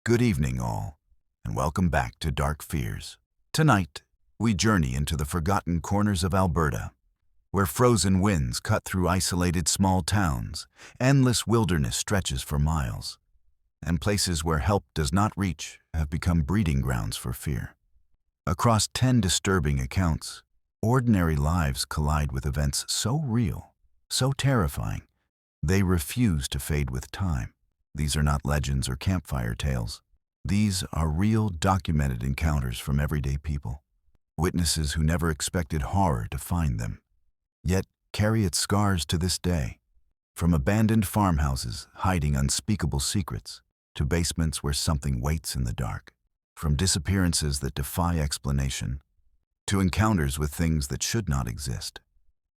Good evening, all, and welcome back to Dark Fears. Tonight, we journey into the forgotten corners of Alberta, where frozen winds cut through isolated small towns, endless wilderness stretches for miles, and places where help does not reach have become breeding grounds for fear. Across 10 disturbing accounts, ordinary lives collide with events so real, so terrifying, they refuse to fade with time. These are not legends or campfire tales. These are real, documented encounters from everyday people. Witnesses who never expected horror to find them, yet carry its scars to this day. From abandoned farmhouses hiding unspeakable secrets, to basements where something waits in the dark. From disappearances that defy explanation, to encounters with things that should not exist.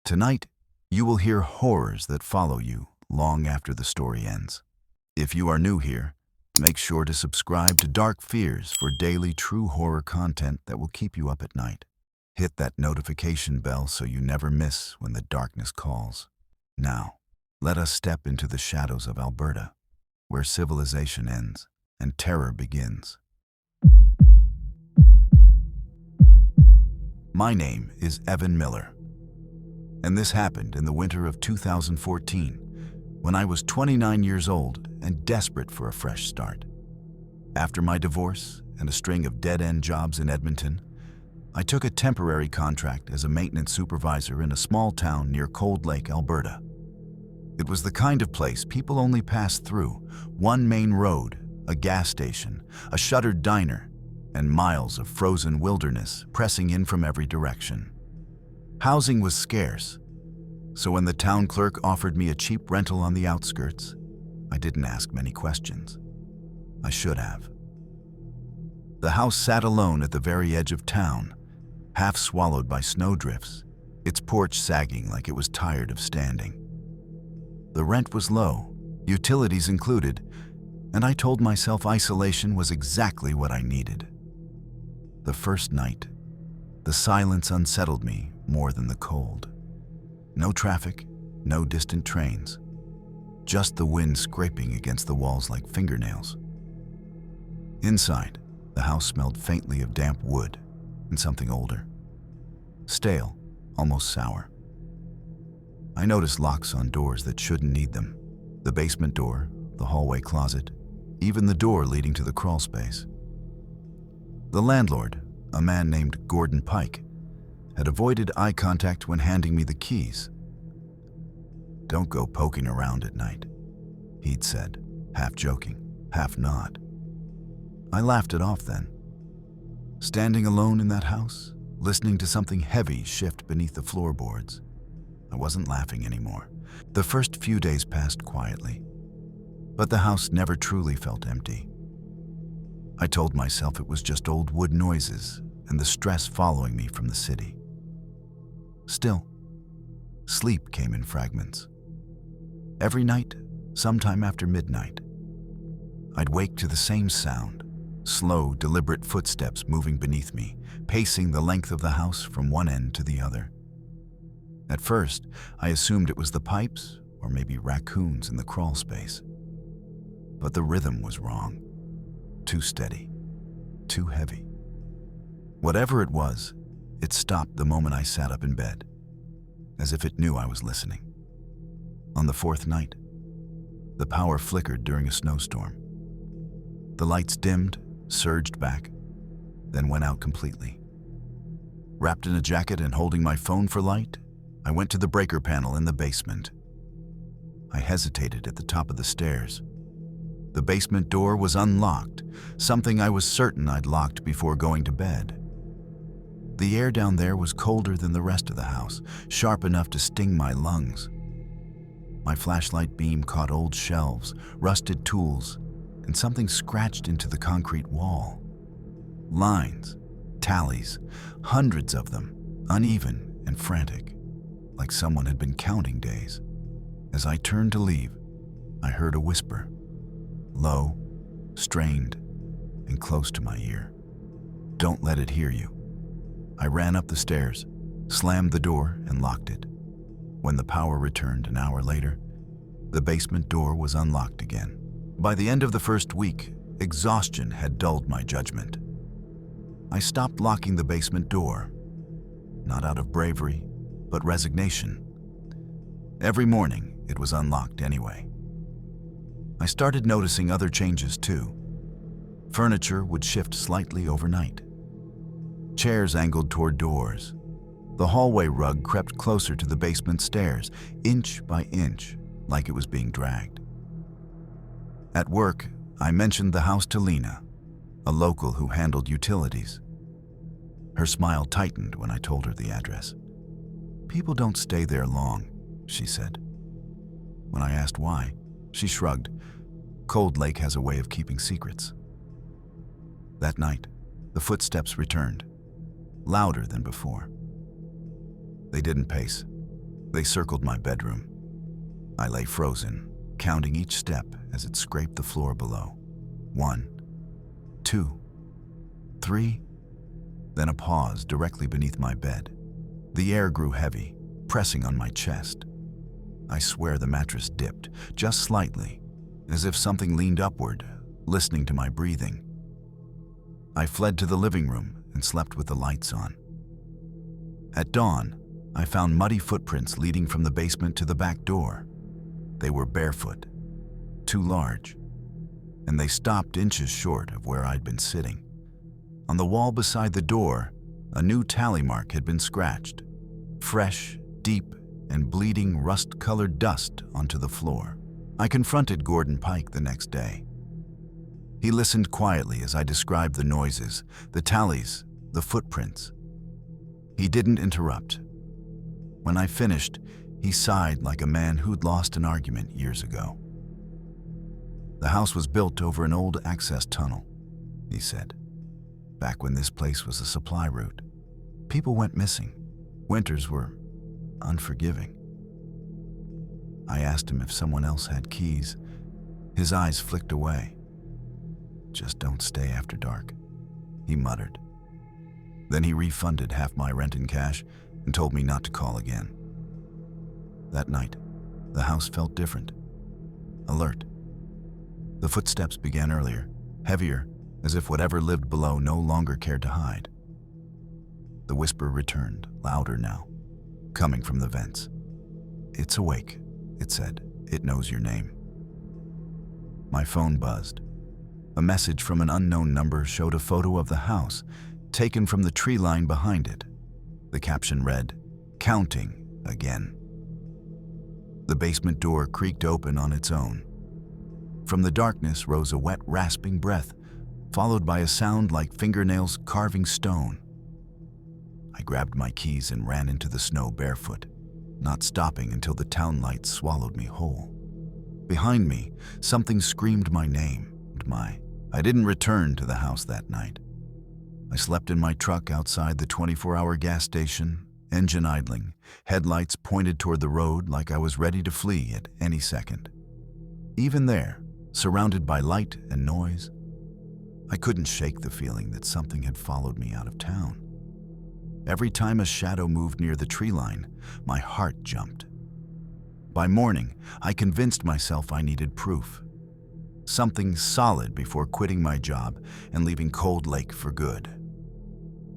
Tonight, you will hear horrors that follow you long after the story ends. If you are new here, make sure to subscribe to Dark Fears for daily true horror content that will keep you up at night. Hit that notification bell so you never miss when the darkness calls. Now, let us step into the shadows of Alberta, where civilization ends and terror begins. My name is Evan Miller, and this happened in the winter of 2014, when I was 29 years old and desperate for a fresh start. After my divorce and a string of dead-end jobs in Edmonton, I took a temporary contract as a maintenance supervisor in a small town near Cold Lake, Alberta. It was the kind of place people only pass through: one main road, a gas station, a shuttered diner, and miles of frozen wilderness pressing in from every direction. Housing was scarce, so when the town clerk offered me a cheap rental on the outskirts, I didn't ask many questions. I should have. The house sat alone at the very edge of town, half swallowed by snowdrifts, its porch sagging like it was tired of standing. The rent was low, utilities included, and I told myself isolation was exactly what I needed. The first night, the silence unsettled me more than the cold. No traffic, no distant trains, just the wind scraping against the walls like fingernails. Inside, the house smelled faintly of damp wood and something older. Stale, almost sour. I noticed locks on doors that shouldn't need them. The basement door, the hallway closet, even the door leading to the crawl space. The landlord, a man named Gordon Pike, had avoided eye contact when handing me the keys. "Don't go poking around at night," he'd said, half joking, half not. I laughed it off then. Standing alone in that house, listening to something heavy shift beneath the floorboards, I wasn't laughing anymore. The first few days passed quietly, but the house never truly felt empty. I told myself it was just old wood noises and the stress following me from the city. Still, sleep came in fragments. Every night, sometime after midnight, I'd wake to the same sound, slow, deliberate footsteps moving beneath me, pacing the length of the house from one end to the other. At first, I assumed it was the pipes or maybe raccoons in the crawl space. But the rhythm was wrong. Too steady, too heavy. Whatever it was, it stopped the moment I sat up in bed, as if it knew I was listening. On the fourth night, the power flickered during a snowstorm. The lights dimmed, surged back, then went out completely. Wrapped in a jacket and holding my phone for light, I went to the breaker panel in the basement. I hesitated at the top of the stairs. The basement door was unlocked, something I was certain I'd locked before going to bed. The air down there was colder than the rest of the house, sharp enough to sting my lungs. My flashlight beam caught old shelves, rusted tools, and something scratched into the concrete wall. Lines, tallies, hundreds of them, uneven and frantic, like someone had been counting days. As I turned to leave, I heard a whisper, low, strained, and close to my ear. "Don't let it hear you." I ran up the stairs, slammed the door, and locked it. When the power returned an hour later, the basement door was unlocked again. By the end of the first week, Exhaustion had dulled my judgment. I stopped locking the basement door, not out of bravery, but resignation. Every morning, it was unlocked anyway. I started noticing other changes too. Furniture would shift slightly overnight. Chairs angled toward doors. The hallway rug crept closer to the basement stairs, inch by inch, like it was being dragged. At work, I mentioned the house to Lena, a local who handled utilities. Her smile tightened when I told her the address. "People don't stay there long," she said. When I asked why, she shrugged. Cold Lake has a way of keeping secrets. That night, the footsteps returned, louder than before. They didn't pace. They circled my bedroom. I lay frozen, counting each step as it scraped the floor below. 1, 2, 3, then a pause directly beneath my bed. The air grew heavy, pressing on my chest. I swear the mattress dipped, just slightly, as if something leaned upward, listening to my breathing. I fled to the living room and slept with the lights on. At dawn, I found muddy footprints leading from the basement to the back door. They were barefoot, too large, and they stopped inches short of where I'd been sitting. On the wall beside the door, a new tally mark had been scratched, fresh, deep, and bleeding rust-colored dust onto the floor. I confronted Gordon Pike the next day. He listened quietly as I described the noises, the tallies, the footprints. He didn't interrupt. When I finished, he sighed like a man who'd lost an argument years ago. "The house was built over an old access tunnel," he said. "Back when this place was a supply route. People went missing. Winters were unforgiving." I asked him if someone else had keys. His eyes flicked away. "Just don't stay after dark," he muttered. Then he refunded half my rent in cash and told me not to call again. That night, the house felt different. Alert. The footsteps began earlier, heavier, as if whatever lived below no longer cared to hide. The whisper returned, louder now, coming from the vents. "It's awake," it said. "It knows your name." My phone buzzed. A message from an unknown number showed a photo of the house, taken from the tree line behind it. The caption read, "Counting again." The basement door creaked open on its own. From the darkness rose a wet, rasping breath, followed by a sound like fingernails carving stone. I grabbed my keys and ran into the snow barefoot, not stopping until the town lights swallowed me whole. Behind me, something screamed my name. I didn't return to the house that night. I slept in my truck outside the 24-hour gas station, engine idling, headlights pointed toward the road like I was ready to flee at any second. Even there, surrounded by light and noise, I couldn't shake the feeling that something had followed me out of town. Every time a shadow moved near the tree line, my heart jumped. By morning, I convinced myself I needed proof. Something solid before quitting my job and leaving Cold Lake for good.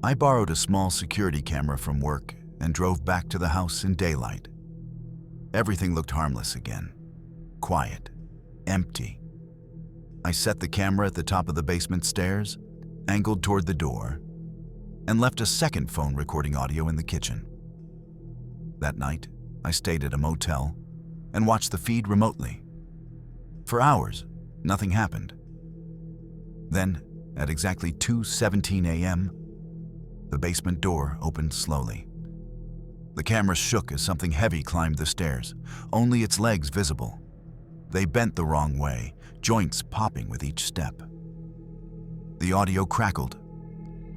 I borrowed a small security camera from work and drove back to the house in daylight. Everything looked harmless again. Quiet. Empty. I set the camera at the top of the basement stairs, angled toward the door, and left a second phone recording audio in the kitchen. That night, I stayed at a motel and watched the feed remotely. For hours, nothing happened. Then, at exactly 2:17 a.m., the basement door opened slowly. The camera shook as something heavy climbed the stairs, only its legs visible. They bent the wrong way, joints popping with each step. The audio crackled.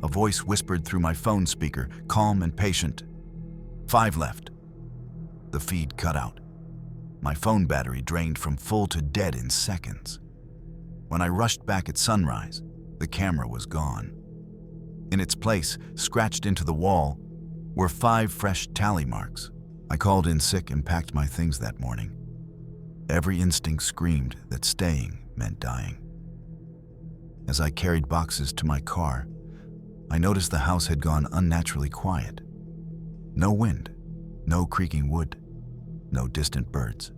A voice whispered through my phone speaker, calm and patient. 5 left. The feed cut out. My phone battery drained from full to dead in seconds. When I rushed back at sunrise, the camera was gone. In its place, scratched into the wall, were 5 fresh tally marks. I called in sick and packed my things that morning. Every instinct screamed that staying meant dying. As I carried boxes to my car, I noticed the house had gone unnaturally quiet. No wind, no creaking wood, no distant birds.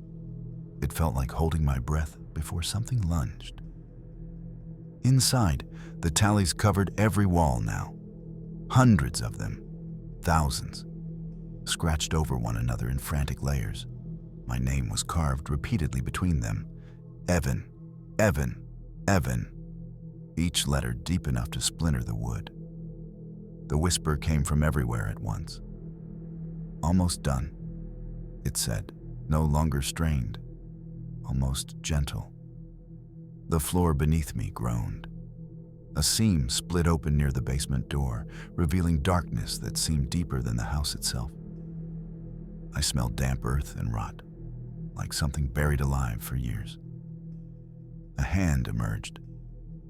It felt like holding my breath before something lunged. Inside, the tallies covered every wall now. Hundreds of them, thousands, scratched over one another in frantic layers. My name was carved repeatedly between them. Evan, Evan, Evan. Each letter deep enough to splinter the wood. The whisper came from everywhere at once. Almost done, it said, no longer strained, almost gentle. The floor beneath me groaned. A seam split open near the basement door, revealing darkness that seemed deeper than the house itself. I smelled damp earth and rot, like something buried alive for years. A hand emerged,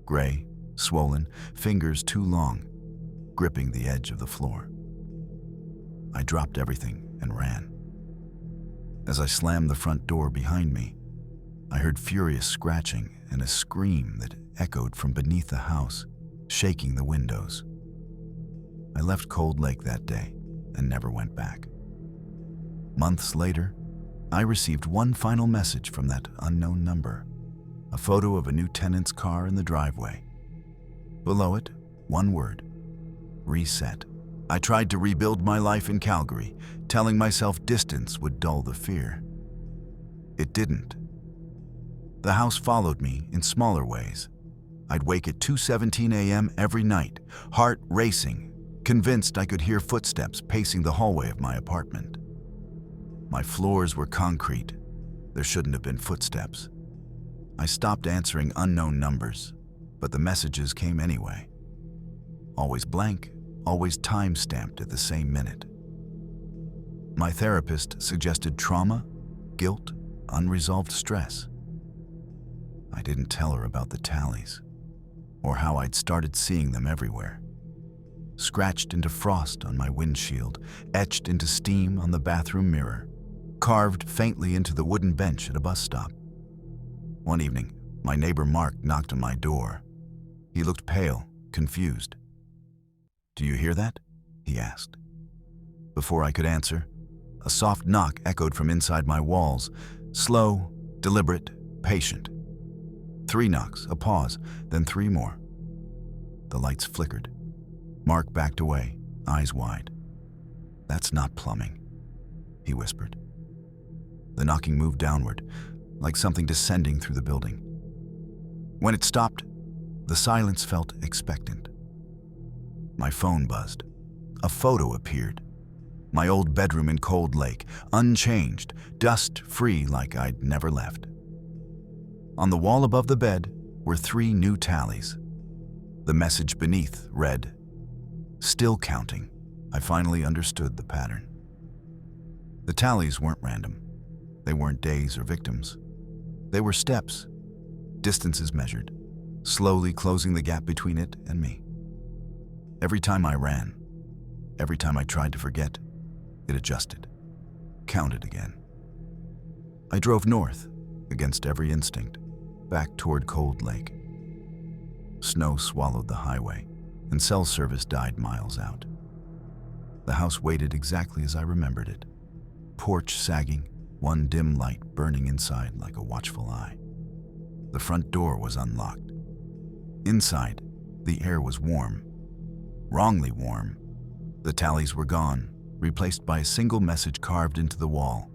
gray, swollen, fingers too long, gripping the edge of the floor. I dropped everything and ran. As I slammed the front door behind me, I heard furious scratching and a scream that echoed from beneath the house, shaking the windows. I left Cold Lake that day and never went back. Months later, I received one final message from that unknown number, a photo of a new tenant's car in the driveway. Below it, one word: reset. I tried to rebuild my life in Calgary, telling myself distance would dull the fear. It didn't. The house followed me in smaller ways. I'd wake at 2:17 a.m. every night, heart racing, convinced I could hear footsteps pacing the hallway of my apartment. My floors were concrete. There shouldn't have been footsteps. I stopped answering unknown numbers, but the messages came anyway. Always blank, always time-stamped at the same minute. My therapist suggested trauma, guilt, unresolved stress. I didn't tell her about the tallies, or how I'd started seeing them everywhere. Scratched into frost on my windshield, etched into steam on the bathroom mirror, carved faintly into the wooden bench at a bus stop. One evening, my neighbor Mark knocked on my door. He looked pale, confused. "Do you hear that?" he asked. Before I could answer, a soft knock echoed from inside my walls, slow, deliberate, patient. 3 knocks, a pause, then 3 more. The lights flickered. Mark backed away, eyes wide. "That's not plumbing," he whispered. The knocking moved downward, like something descending through the building. When it stopped, the silence felt expectant. My phone buzzed. A photo appeared. My old bedroom in Cold Lake, unchanged, dust-free like I'd never left. On the wall above the bed were 3 new tallies. The message beneath read, "Still counting." I finally understood the pattern. The tallies weren't random. They weren't days or victims. They were steps, distances measured, slowly closing the gap between it and me. Every time I ran, every time I tried to forget, it adjusted, counted again. I drove north, against every instinct, back toward Cold Lake. Snow swallowed the highway, and cell service died miles out. The house waited exactly as I remembered it. Porch sagging, one dim light burning inside like a watchful eye. The front door was unlocked. Inside, the air was warm. Wrongly warm. The tallies were gone, replaced by a single message carved into the wall.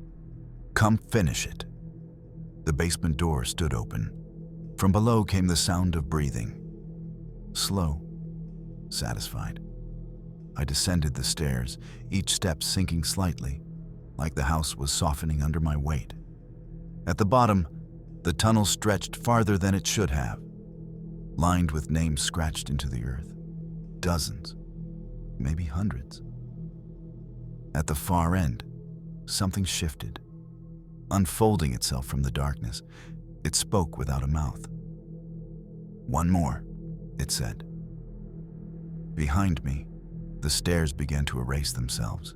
"Come finish it." The basement door stood open. From below came the sound of breathing. Slow, satisfied. I descended the stairs, each step sinking slightly, like the house was softening under my weight. At the bottom, the tunnel stretched farther than it should have, lined with names scratched into the earth. Dozens, maybe hundreds. At the far end, something shifted, unfolding itself from the darkness. It spoke without a mouth. "One more," it said. Behind me, the stairs began to erase themselves,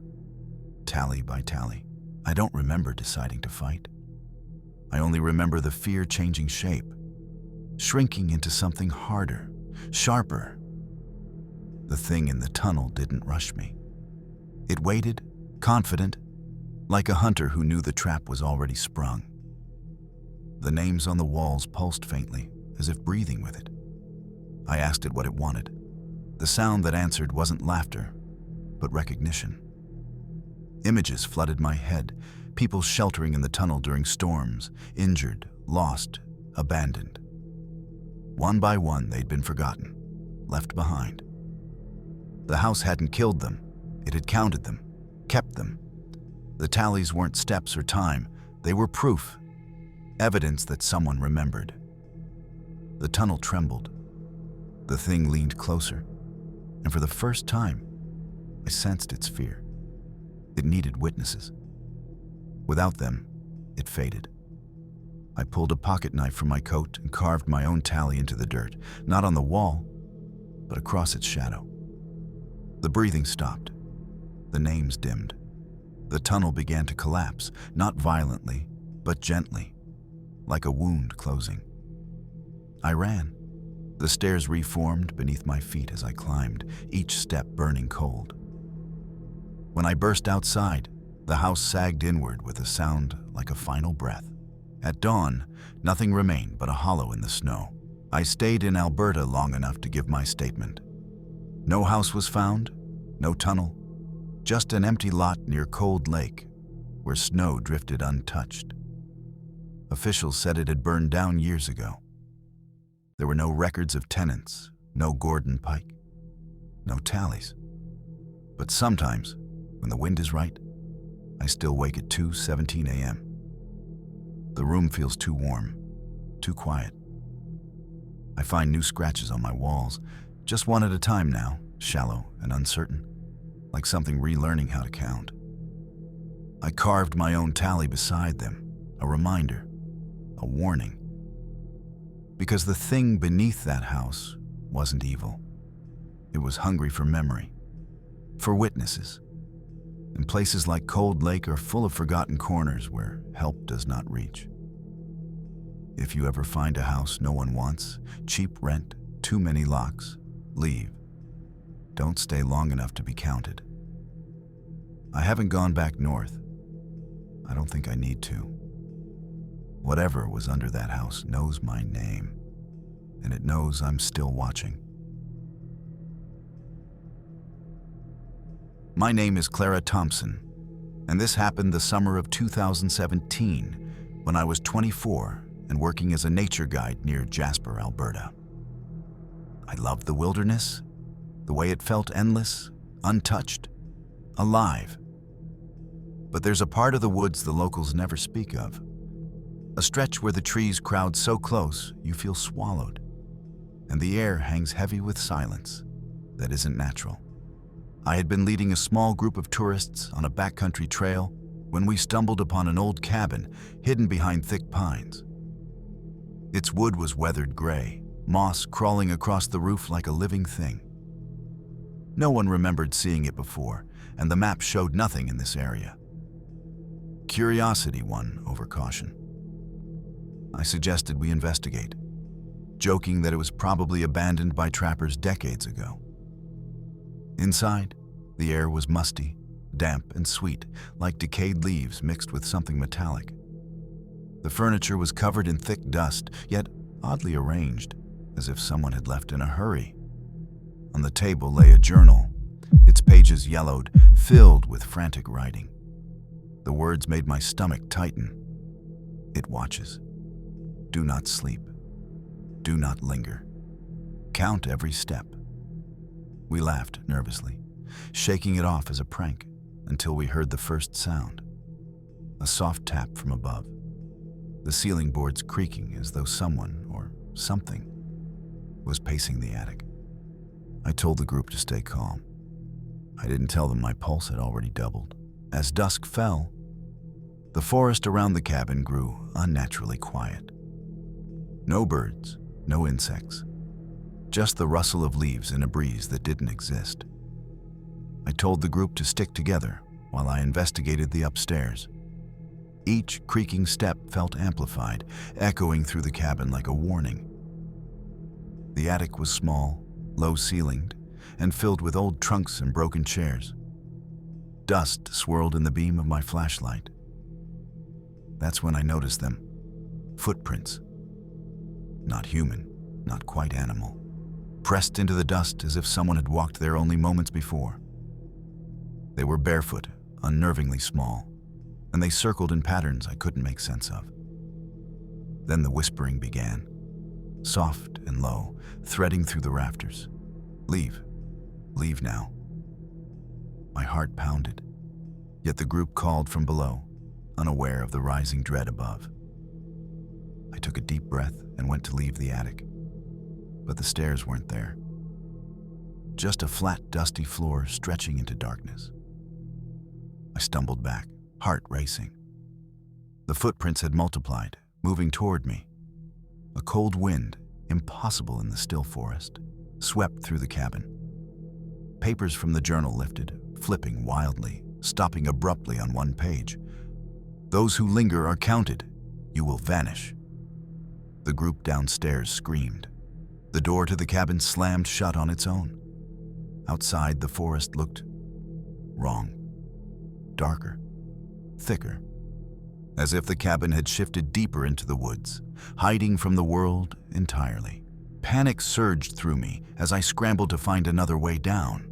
tally by tally. I don't remember deciding to fight. I only remember the fear changing shape, shrinking into something harder, sharper. The thing in the tunnel didn't rush me. It waited, confident, like a hunter who knew the trap was already sprung. The names on the walls pulsed faintly, as if breathing with it. I asked it what it wanted. The sound that answered wasn't laughter, but recognition. Images flooded my head, people sheltering in the tunnel during storms, injured, lost, abandoned. One by one, they'd been forgotten, left behind. The house hadn't killed them. It had counted them, kept them. The tallies weren't steps or time. They were proof, evidence that someone remembered. The tunnel trembled. The thing leaned closer, and for the first time, I sensed its fear. It needed witnesses. Without them, it faded. I pulled a pocket knife from my coat and carved my own tally into the dirt, not on the wall, but across its shadow. The breathing stopped. The names dimmed. The tunnel began to collapse, not violently, but gently, like a wound closing. I ran. The stairs reformed beneath my feet as I climbed, each step burning cold. When I burst outside, the house sagged inward with a sound like a final breath. At dawn, nothing remained but a hollow in the snow. I stayed in Alberta long enough to give my statement. No house was found, no tunnel, just an empty lot near Cold Lake, where snow drifted untouched. Officials said it had burned down years ago. There were no records of tenants, no Gordon Pike, no tallies. But sometimes, when the wind is right, I still wake at 2:17 a.m. The room feels too warm, too quiet. I find new scratches on my walls, just one at a time now, shallow and uncertain, like something relearning how to count. I carved my own tally beside them, a reminder, a warning. Because the thing beneath that house wasn't evil. It was hungry for memory, for witnesses. And places like Cold Lake are full of forgotten corners where help does not reach. If you ever find a house no one wants, cheap rent, too many locks, leave. Don't stay long enough to be counted. I haven't gone back north. I don't think I need to. Whatever was under that house knows my name, and it knows I'm still watching. My name is Clara Thompson, and this happened the summer of 2017 when I was 24 and working as a nature guide near Jasper, Alberta. I loved the wilderness, the way it felt endless, untouched, alive. But there's a part of the woods the locals never speak of. A stretch where the trees crowd so close you feel swallowed, and the air hangs heavy with silence that isn't natural. I had been leading a small group of tourists on a backcountry trail when we stumbled upon an old cabin hidden behind thick pines. Its wood was weathered gray, moss crawling across the roof like a living thing. No one remembered seeing it before, and the map showed nothing in this area. Curiosity won over caution. I suggested we investigate, joking that it was probably abandoned by trappers decades ago. Inside, the air was musty, damp and sweet, like decayed leaves mixed with something metallic. The furniture was covered in thick dust, yet oddly arranged, as if someone had left in a hurry. On the table lay a journal, its pages yellowed, filled with frantic writing. The words made my stomach tighten. It watches. Do not sleep. Do not linger. Count every step. We laughed nervously, shaking it off as a prank, until we heard the first sound. A soft tap from above. The ceiling boards creaking as though someone, or something, was pacing the attic. I told the group to stay calm. I didn't tell them my pulse had already doubled. As dusk fell, the forest around the cabin grew unnaturally quiet. No birds, no insects, just the rustle of leaves in a breeze that didn't exist. I told the group to stick together while I investigated the upstairs. Each creaking step felt amplified, echoing through the cabin like a warning. The attic was small, low-ceilinged, and filled with old trunks and broken chairs. Dust swirled in the beam of my flashlight. That's when I noticed them. Footprints. Not human, not quite animal. Pressed into the dust as if someone had walked there only moments before. They were barefoot, unnervingly small, and they circled in patterns I couldn't make sense of. Then the whispering began, soft and low, threading through the rafters. Leave. Leave now. My heart pounded, yet the group called from below, unaware of the rising dread above. I took a deep breath and went to leave the attic, but the stairs weren't there. Just a flat, dusty floor stretching into darkness. I stumbled back, heart racing. The footprints had multiplied, moving toward me. A cold wind, impossible in the still forest, swept through the cabin. Papers from the journal lifted, flipping wildly, stopping abruptly on one page. Those who linger are counted. You will vanish. The group downstairs screamed. The door to the cabin slammed shut on its own. Outside, the forest looked wrong. Darker, thicker, as if the cabin had shifted deeper into the woods, hiding from the world entirely. Panic surged through me as I scrambled to find another way down.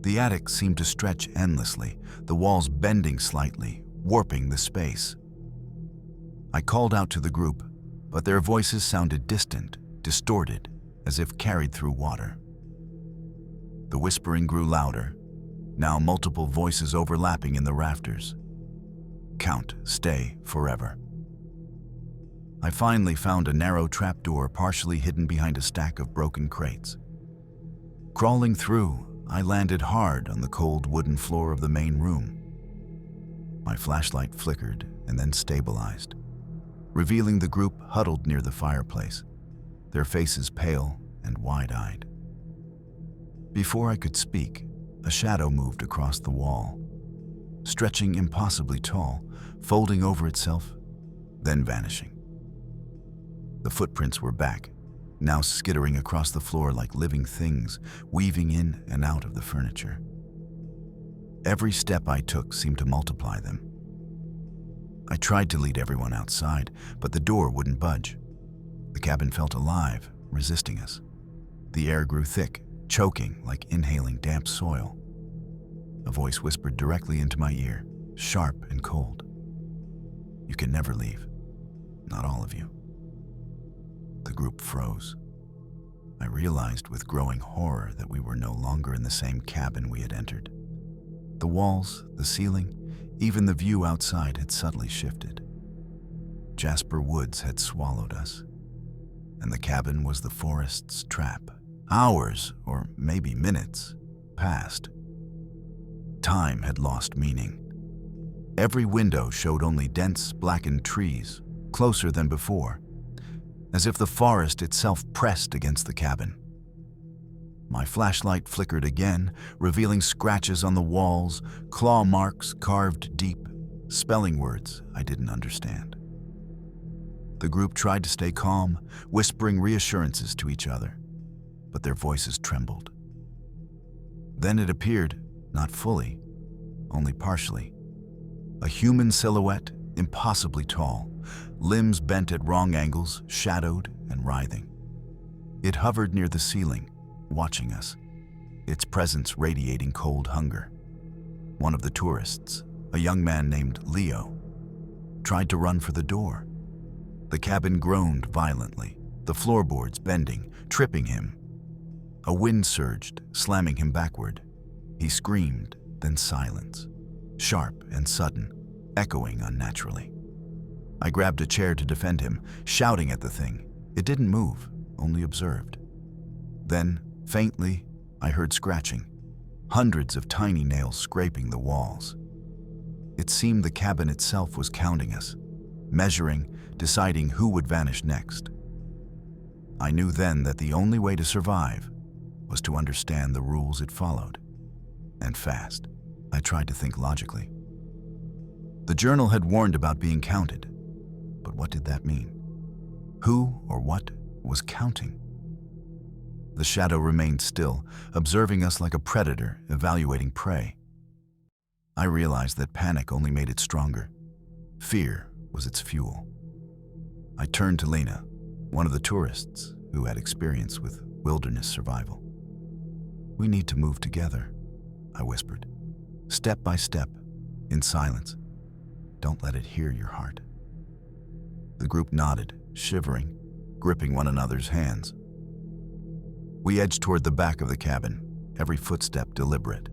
The attic seemed to stretch endlessly, the walls bending slightly, warping the space. I called out to the group, but their voices sounded distant, distorted, as if carried through water. The whispering grew louder, now multiple voices overlapping in the rafters. Count, stay, forever. I finally found a narrow trapdoor partially hidden behind a stack of broken crates. Crawling through, I landed hard on the cold wooden floor of the main room. My flashlight flickered and then stabilized, revealing the group huddled near the fireplace, their faces pale and wide-eyed. Before I could speak, a shadow moved across the wall, stretching impossibly tall, folding over itself, then vanishing. The footprints were back, now skittering across the floor like living things, weaving in and out of the furniture. Every step I took seemed to multiply them. I tried to lead everyone outside, but the door wouldn't budge. The cabin felt alive, resisting us. The air grew thick, choking like inhaling damp soil. A voice whispered directly into my ear, sharp and cold. You can never leave. Not all of you. The group froze. I realized with growing horror that we were no longer in the same cabin we had entered. The walls, the ceiling, even the view outside had subtly shifted. Jasper woods had swallowed us, and the cabin was the forest's trap. Hours, or maybe minutes, passed. Time had lost meaning. Every window showed only dense, blackened trees, closer than before, as if the forest itself pressed against the cabin. My flashlight flickered again, revealing scratches on the walls, claw marks carved deep, spelling words I didn't understand. The group tried to stay calm, whispering reassurances to each other, but their voices trembled. Then it appeared, not fully, only partially. A human silhouette, impossibly tall, limbs bent at wrong angles, shadowed and writhing. It hovered near the ceiling, watching us, its presence radiating cold hunger. One of the tourists, a young man named Leo, tried to run for the door. The cabin groaned violently, the floorboards bending, tripping him. A wind surged, slamming him backward. He screamed, then silence, sharp and sudden, echoing unnaturally. I grabbed a chair to defend him, shouting at the thing. It didn't move, only observed. Then, faintly, I heard scratching, hundreds of tiny nails scraping the walls. It seemed the cabin itself was counting us, measuring, deciding who would vanish next. I knew then that the only way to survive was to understand the rules it followed, and fast. I tried to think logically. The journal had warned about being counted, but what did that mean? Who or what was counting? The shadow remained still, observing us like a predator evaluating prey. I realized that panic only made it stronger. Fear was its fuel. I turned to Lena, one of the tourists who had experience with wilderness survival. "We need to move together," I whispered. "Step by step, in silence. Don't let it hear your heart." The group nodded, shivering, gripping one another's hands. We edged toward the back of the cabin, every footstep deliberate.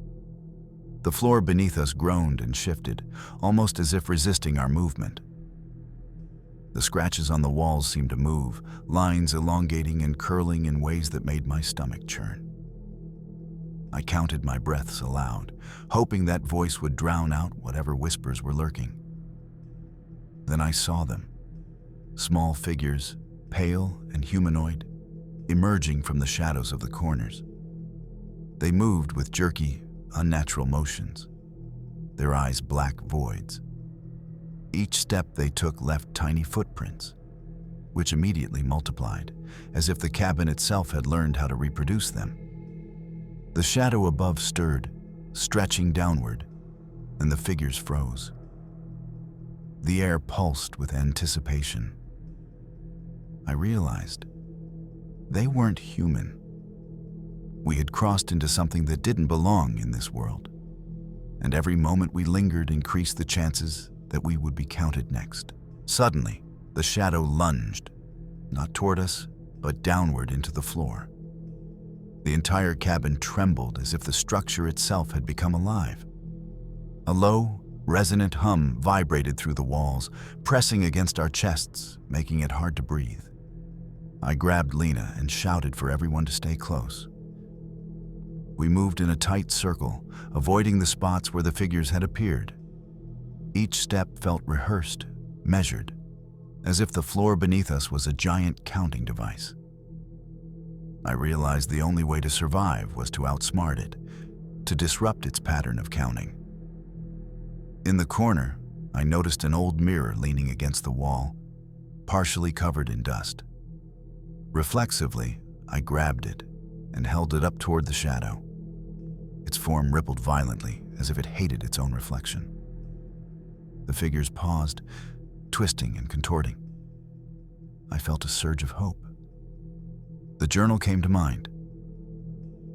The floor beneath us groaned and shifted, almost as if resisting our movement. The scratches on the walls seemed to move, lines elongating and curling in ways that made my stomach churn. I counted my breaths aloud, hoping that voice would drown out whatever whispers were lurking. Then I saw them. Small figures, pale and humanoid, emerging from the shadows of the corners. They moved with jerky, unnatural motions, their eyes black voids. Each step they took left tiny footprints, which immediately multiplied, as if the cabin itself had learned how to reproduce them. The shadow above stirred, stretching downward, and the figures froze. The air pulsed with anticipation. I realized they weren't human. We had crossed into something that didn't belong in this world, and every moment we lingered increased the chances that we would be counted next. Suddenly, the shadow lunged, not toward us, but downward into the floor. The entire cabin trembled as if the structure itself had become alive. A low, resonant hum vibrated through the walls, pressing against our chests, making it hard to breathe. I grabbed Lena and shouted for everyone to stay close. We moved in a tight circle, avoiding the spots where the figures had appeared. Each step felt rehearsed, measured, as if the floor beneath us was a giant counting device. I realized the only way to survive was to outsmart it, to disrupt its pattern of counting. In the corner, I noticed an old mirror leaning against the wall, partially covered in dust. Reflexively, I grabbed it and held it up toward the shadow. Its form rippled violently, as if it hated its own reflection. The figures paused, twisting and contorting. I felt a surge of hope. The journal came to mind.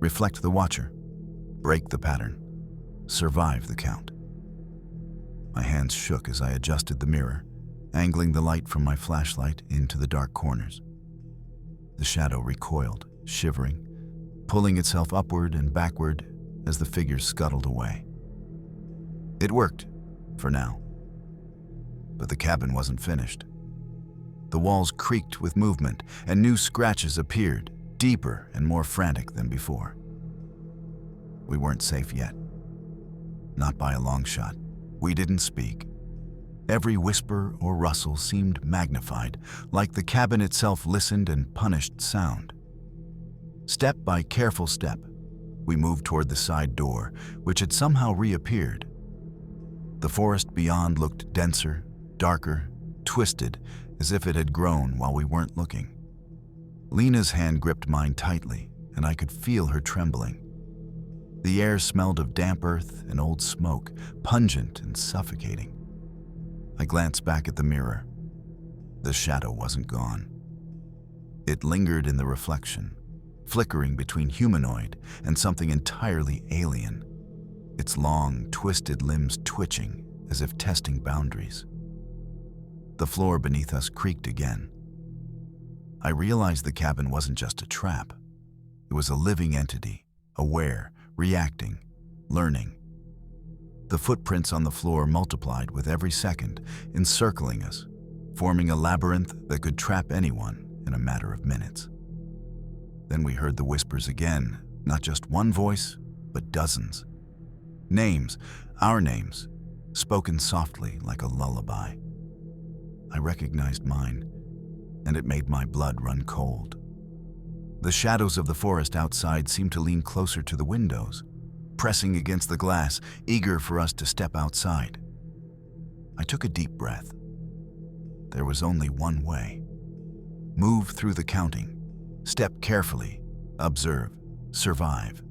Reflect the watcher, break the pattern, survive the count. My hands shook as I adjusted the mirror, angling the light from my flashlight into the dark corners. The shadow recoiled, shivering, pulling itself upward and backward as the figures scuttled away. It worked, for now. But the cabin wasn't finished. The walls creaked with movement, and new scratches appeared, deeper and more frantic than before. We weren't safe yet. Not by a long shot. We didn't speak. Every whisper or rustle seemed magnified, like the cabin itself listened and punished sound. Step by careful step, we moved toward the side door, which had somehow reappeared. The forest beyond looked denser, darker, twisted, as if it had grown while we weren't looking. Lena's hand gripped mine tightly, and I could feel her trembling. The air smelled of damp earth and old smoke, pungent and suffocating. I glanced back at the mirror. The shadow wasn't gone. It lingered in the reflection, flickering between humanoid and something entirely alien, its long, twisted limbs twitching as if testing boundaries. The floor beneath us creaked again. I realized the cabin wasn't just a trap. It was a living entity, aware, reacting, learning. The footprints on the floor multiplied with every second, encircling us, forming a labyrinth that could trap anyone in a matter of minutes. Then we heard the whispers again, not just one voice, but dozens. Names, our names, spoken softly like a lullaby. I recognized mine, and it made my blood run cold. The shadows of the forest outside seemed to lean closer to the windows, pressing against the glass, eager for us to step outside. I took a deep breath. There was only one way. Move through the counting, step carefully, observe, survive,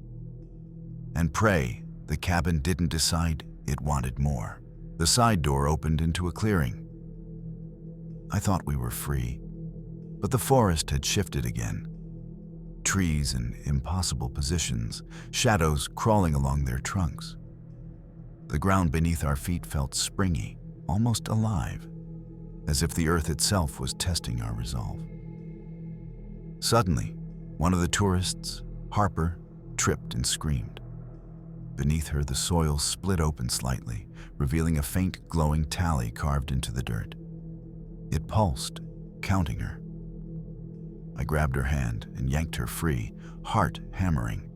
and pray the cabin didn't decide it wanted more. The side door opened into a clearing. I thought we were free, but the forest had shifted again. Trees in impossible positions, shadows crawling along their trunks. The ground beneath our feet felt springy, almost alive, as if the earth itself was testing our resolve. Suddenly, one of the tourists, Harper, tripped and screamed. Beneath her, the soil split open slightly, revealing a faint glowing tally carved into the dirt. It pulsed, counting her. I grabbed her hand and yanked her free, heart hammering.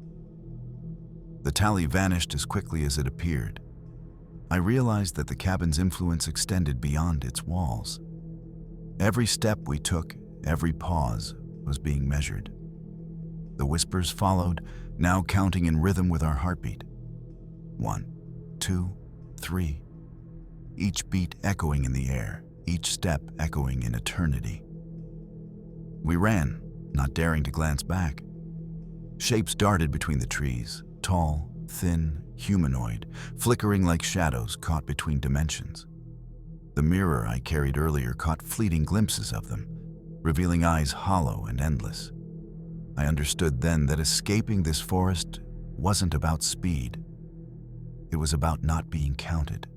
The tally vanished as quickly as it appeared. I realized that the cabin's influence extended beyond its walls. Every step we took, every pause, was being measured. The whispers followed, now counting in rhythm with our heartbeat. 1, 2, 3. Each beat echoing in the air, each step echoing in eternity. We ran, not daring to glance back. Shapes darted between the trees, tall, thin, humanoid, flickering like shadows caught between dimensions. The mirror I carried earlier caught fleeting glimpses of them, revealing eyes hollow and endless. I understood then that escaping this forest wasn't about speed. It was about not being counted,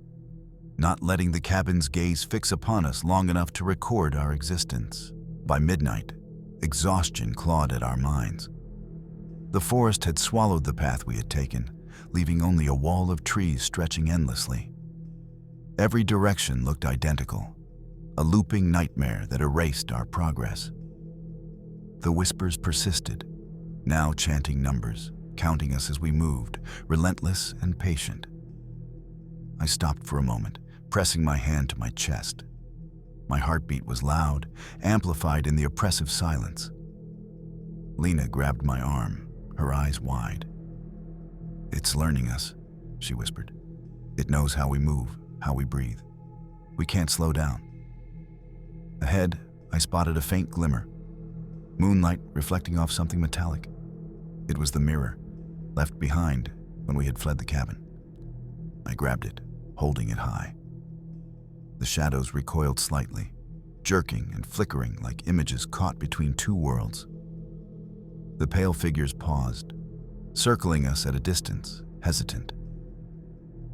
not letting the cabin's gaze fix upon us long enough to record our existence. By midnight, exhaustion clawed at our minds. The forest had swallowed the path we had taken, leaving only a wall of trees stretching endlessly. Every direction looked identical, a looping nightmare that erased our progress. The whispers persisted, now chanting numbers, counting us as we moved, relentless and patient. I stopped for a moment, pressing my hand to my chest. My heartbeat was loud, amplified in the oppressive silence. Lena grabbed my arm, her eyes wide. "It's learning us," she whispered. "It knows how we move, how we breathe. We can't slow down." Ahead, I spotted a faint glimmer, moonlight reflecting off something metallic. It was the mirror, left behind when we had fled the cabin. I grabbed it, holding it high. The shadows recoiled slightly, jerking and flickering like images caught between two worlds. The pale figures paused, circling us at a distance, hesitant.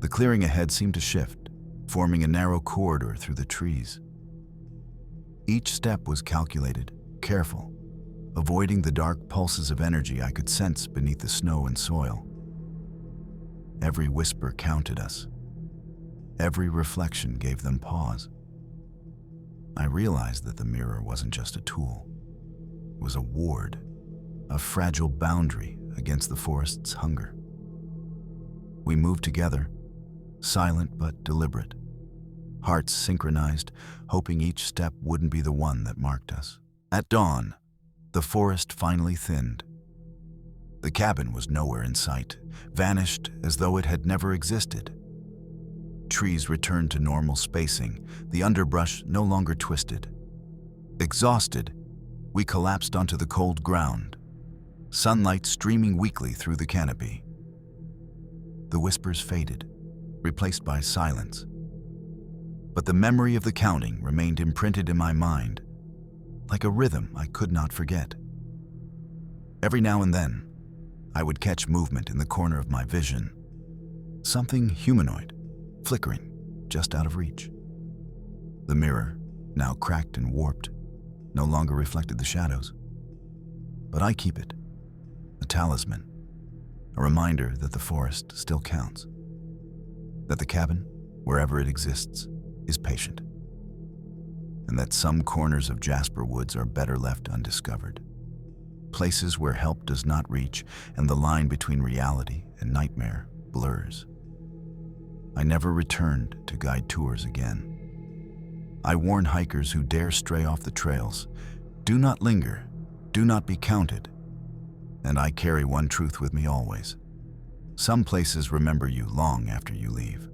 The clearing ahead seemed to shift, forming a narrow corridor through the trees. Each step was calculated, careful, avoiding the dark pulses of energy I could sense beneath the snow and soil. Every whisper counted us. Every reflection gave them pause. I realized that the mirror wasn't just a tool. It was a ward, a fragile boundary against the forest's hunger. We moved together, silent but deliberate, hearts synchronized, hoping each step wouldn't be the one that marked us. At dawn, the forest finally thinned. The cabin was nowhere in sight, vanished as though it had never existed. Trees returned to normal spacing, the underbrush no longer twisted. Exhausted, we collapsed onto the cold ground, sunlight streaming weakly through the canopy. The whispers faded, replaced by silence. But the memory of the counting remained imprinted in my mind, like a rhythm I could not forget. Every now and then, I would catch movement in the corner of my vision, something humanoid, flickering just out of reach. The mirror, now cracked and warped, no longer reflected the shadows. But I keep it, a talisman, a reminder that the forest still counts, that the cabin, wherever it exists, is patient, and that some corners of Jasper Woods are better left undiscovered, places where help does not reach and the line between reality and nightmare blurs. I never returned to guide tours again. I warn hikers who dare stray off the trails, do not linger, do not be counted. And I carry one truth with me always. Some places remember you long after you leave.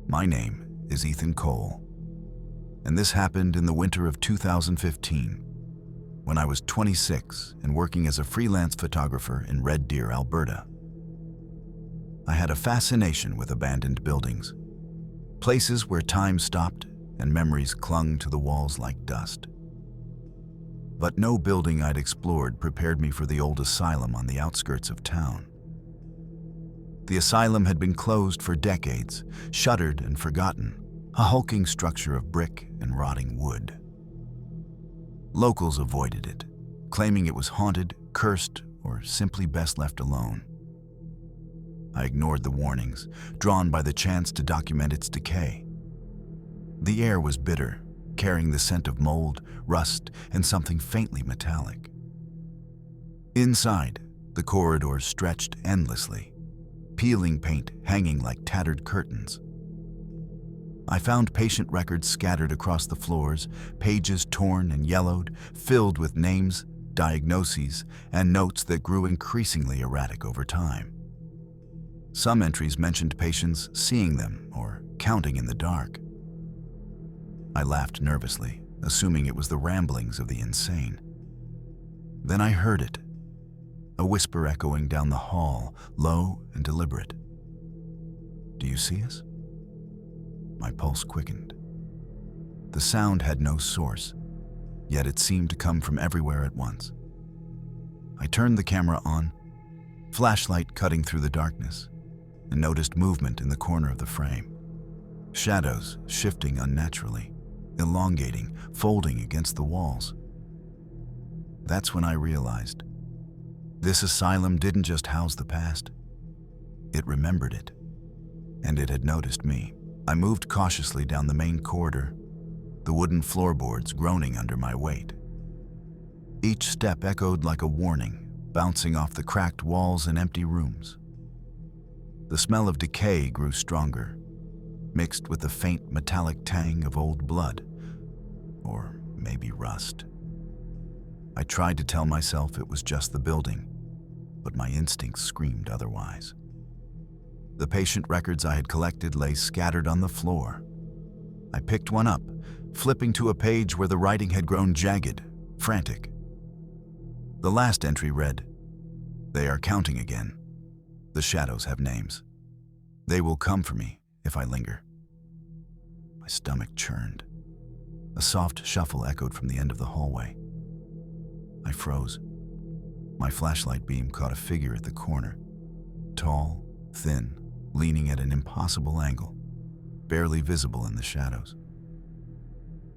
My name is Ethan Cole, and this happened in the winter of 2015, when I was 26 and working as a freelance photographer in Red Deer, Alberta. I had a fascination with abandoned buildings, places where time stopped and memories clung to the walls like dust. But no building I'd explored prepared me for the old asylum on the outskirts of town. The asylum had been closed for decades, shuttered and forgotten, a hulking structure of brick and rotting wood. Locals avoided it, claiming it was haunted, cursed, or simply best left alone. I ignored the warnings, drawn by the chance to document its decay. The air was bitter, carrying the scent of mold, rust, and something faintly metallic. Inside, the corridors stretched endlessly, peeling paint hanging like tattered curtains. I found patient records scattered across the floors, pages torn and yellowed, filled with names, diagnoses, and notes that grew increasingly erratic over time. Some entries mentioned patients seeing them or counting in the dark. I laughed nervously, assuming it was the ramblings of the insane. Then I heard it, a whisper echoing down the hall, low and deliberate. "Do you see us?" My pulse quickened. The sound had no source, yet it seemed to come from everywhere at once. I turned the camera on, flashlight cutting through the darkness, and noticed movement in the corner of the frame. Shadows shifting unnaturally, elongating, folding against the walls. That's when I realized this asylum didn't just house the past. It remembered it, and it had noticed me. I moved cautiously down the main corridor, the wooden floorboards groaning under my weight. Each step echoed like a warning, bouncing off the cracked walls and empty rooms. The smell of decay grew stronger, mixed with the faint metallic tang of old blood, or maybe rust. I tried to tell myself it was just the building, but my instincts screamed otherwise. The patient records I had collected lay scattered on the floor. I picked one up, flipping to a page where the writing had grown jagged, frantic. The last entry read, "They are counting again. The shadows have names. They will come for me if I linger." My stomach churned. A soft shuffle echoed from the end of the hallway. I froze. My flashlight beam caught a figure at the corner, tall, thin, leaning at an impossible angle, barely visible in the shadows.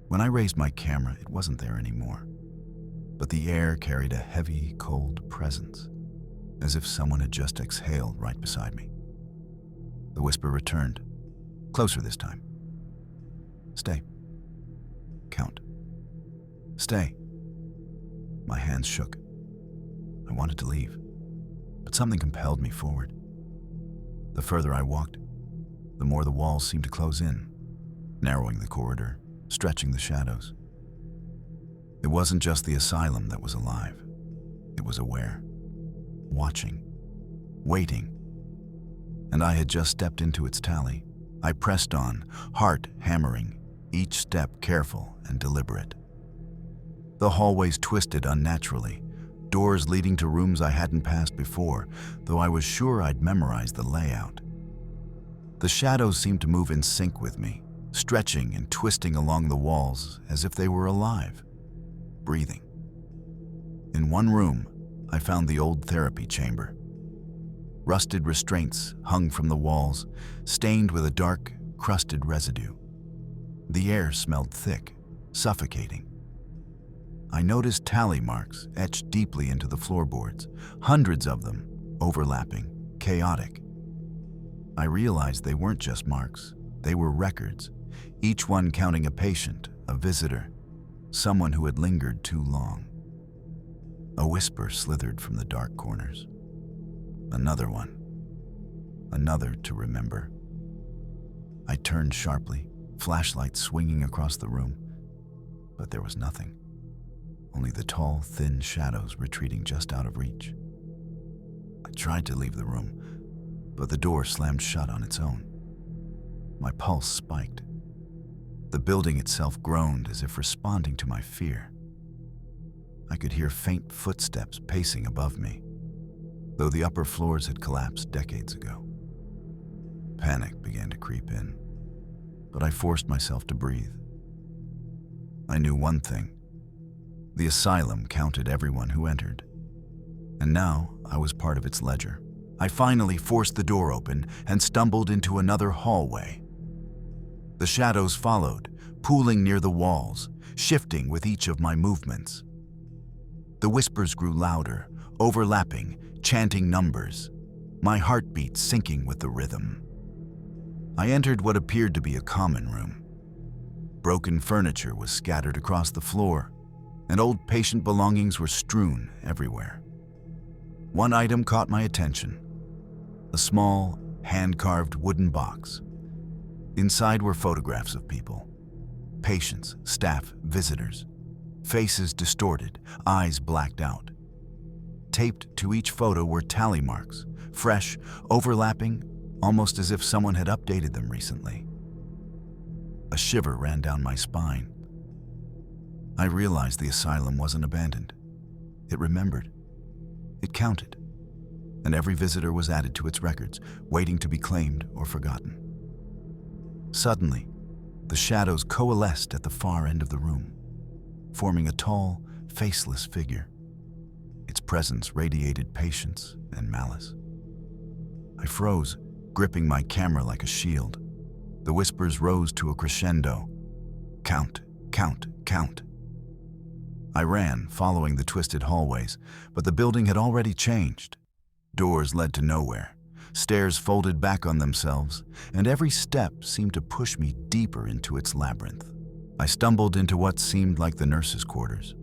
When I raised my camera, it wasn't there anymore, but the air carried a heavy, cold presence, as if someone had just exhaled right beside me. The whisper returned, closer this time. "Stay. Count. Stay." My hands shook. I wanted to leave, but something compelled me forward. The further I walked, the more the walls seemed to close in, narrowing the corridor, stretching the shadows. It wasn't just the asylum that was alive. It was aware, watching, waiting. And I had just stepped into its tally. I pressed on, heart hammering, each step careful and deliberate. The hallways twisted unnaturally, doors leading to rooms I hadn't passed before, though I was sure I'd memorized the layout. The shadows seemed to move in sync with me, stretching and twisting along the walls as if they were alive, breathing. In one room, I found the old therapy chamber. Rusted restraints hung from the walls, stained with a dark, crusted residue. The air smelled thick, suffocating. I noticed tally marks etched deeply into the floorboards, hundreds of them, overlapping, chaotic. I realized they weren't just marks, they were records, each one counting a patient, a visitor, someone who had lingered too long. A whisper slithered from the dark corners. Another one. Another to remember. I turned sharply, flashlight swinging across the room, but there was nothing. Only the tall, thin shadows retreating just out of reach. I tried to leave the room, but the door slammed shut on its own. My pulse spiked. The building itself groaned as if responding to my fear. I could hear faint footsteps pacing above me, though the upper floors had collapsed decades ago. Panic began to creep in, but I forced myself to breathe. I knew one thing. The asylum counted everyone who entered, and now I was part of its ledger. I finally forced the door open and stumbled into another hallway. The shadows followed, pooling near the walls, shifting with each of my movements. The whispers grew louder, overlapping, chanting numbers, my heartbeat syncing with the rhythm. I entered what appeared to be a common room. Broken furniture was scattered across the floor, and old patient belongings were strewn everywhere. One item caught my attention: a small, hand-carved wooden box. Inside were photographs of people: patients, staff, visitors, faces distorted, eyes blacked out. Taped to each photo were tally marks, fresh, overlapping, almost as if someone had updated them recently. A shiver ran down my spine. I realized the asylum wasn't abandoned. It remembered. It counted. And every visitor was added to its records, waiting to be claimed or forgotten. Suddenly, the shadows coalesced at the far end of the room, forming a tall, faceless figure. Its presence radiated patience and malice. I froze, gripping my camera like a shield. The whispers rose to a crescendo. Count, count, count. I ran, following the twisted hallways, but the building had already changed. Doors led to nowhere. Stairs folded back on themselves, and every step seemed to push me deeper into its labyrinth. I stumbled into what seemed like the nurses' quarters.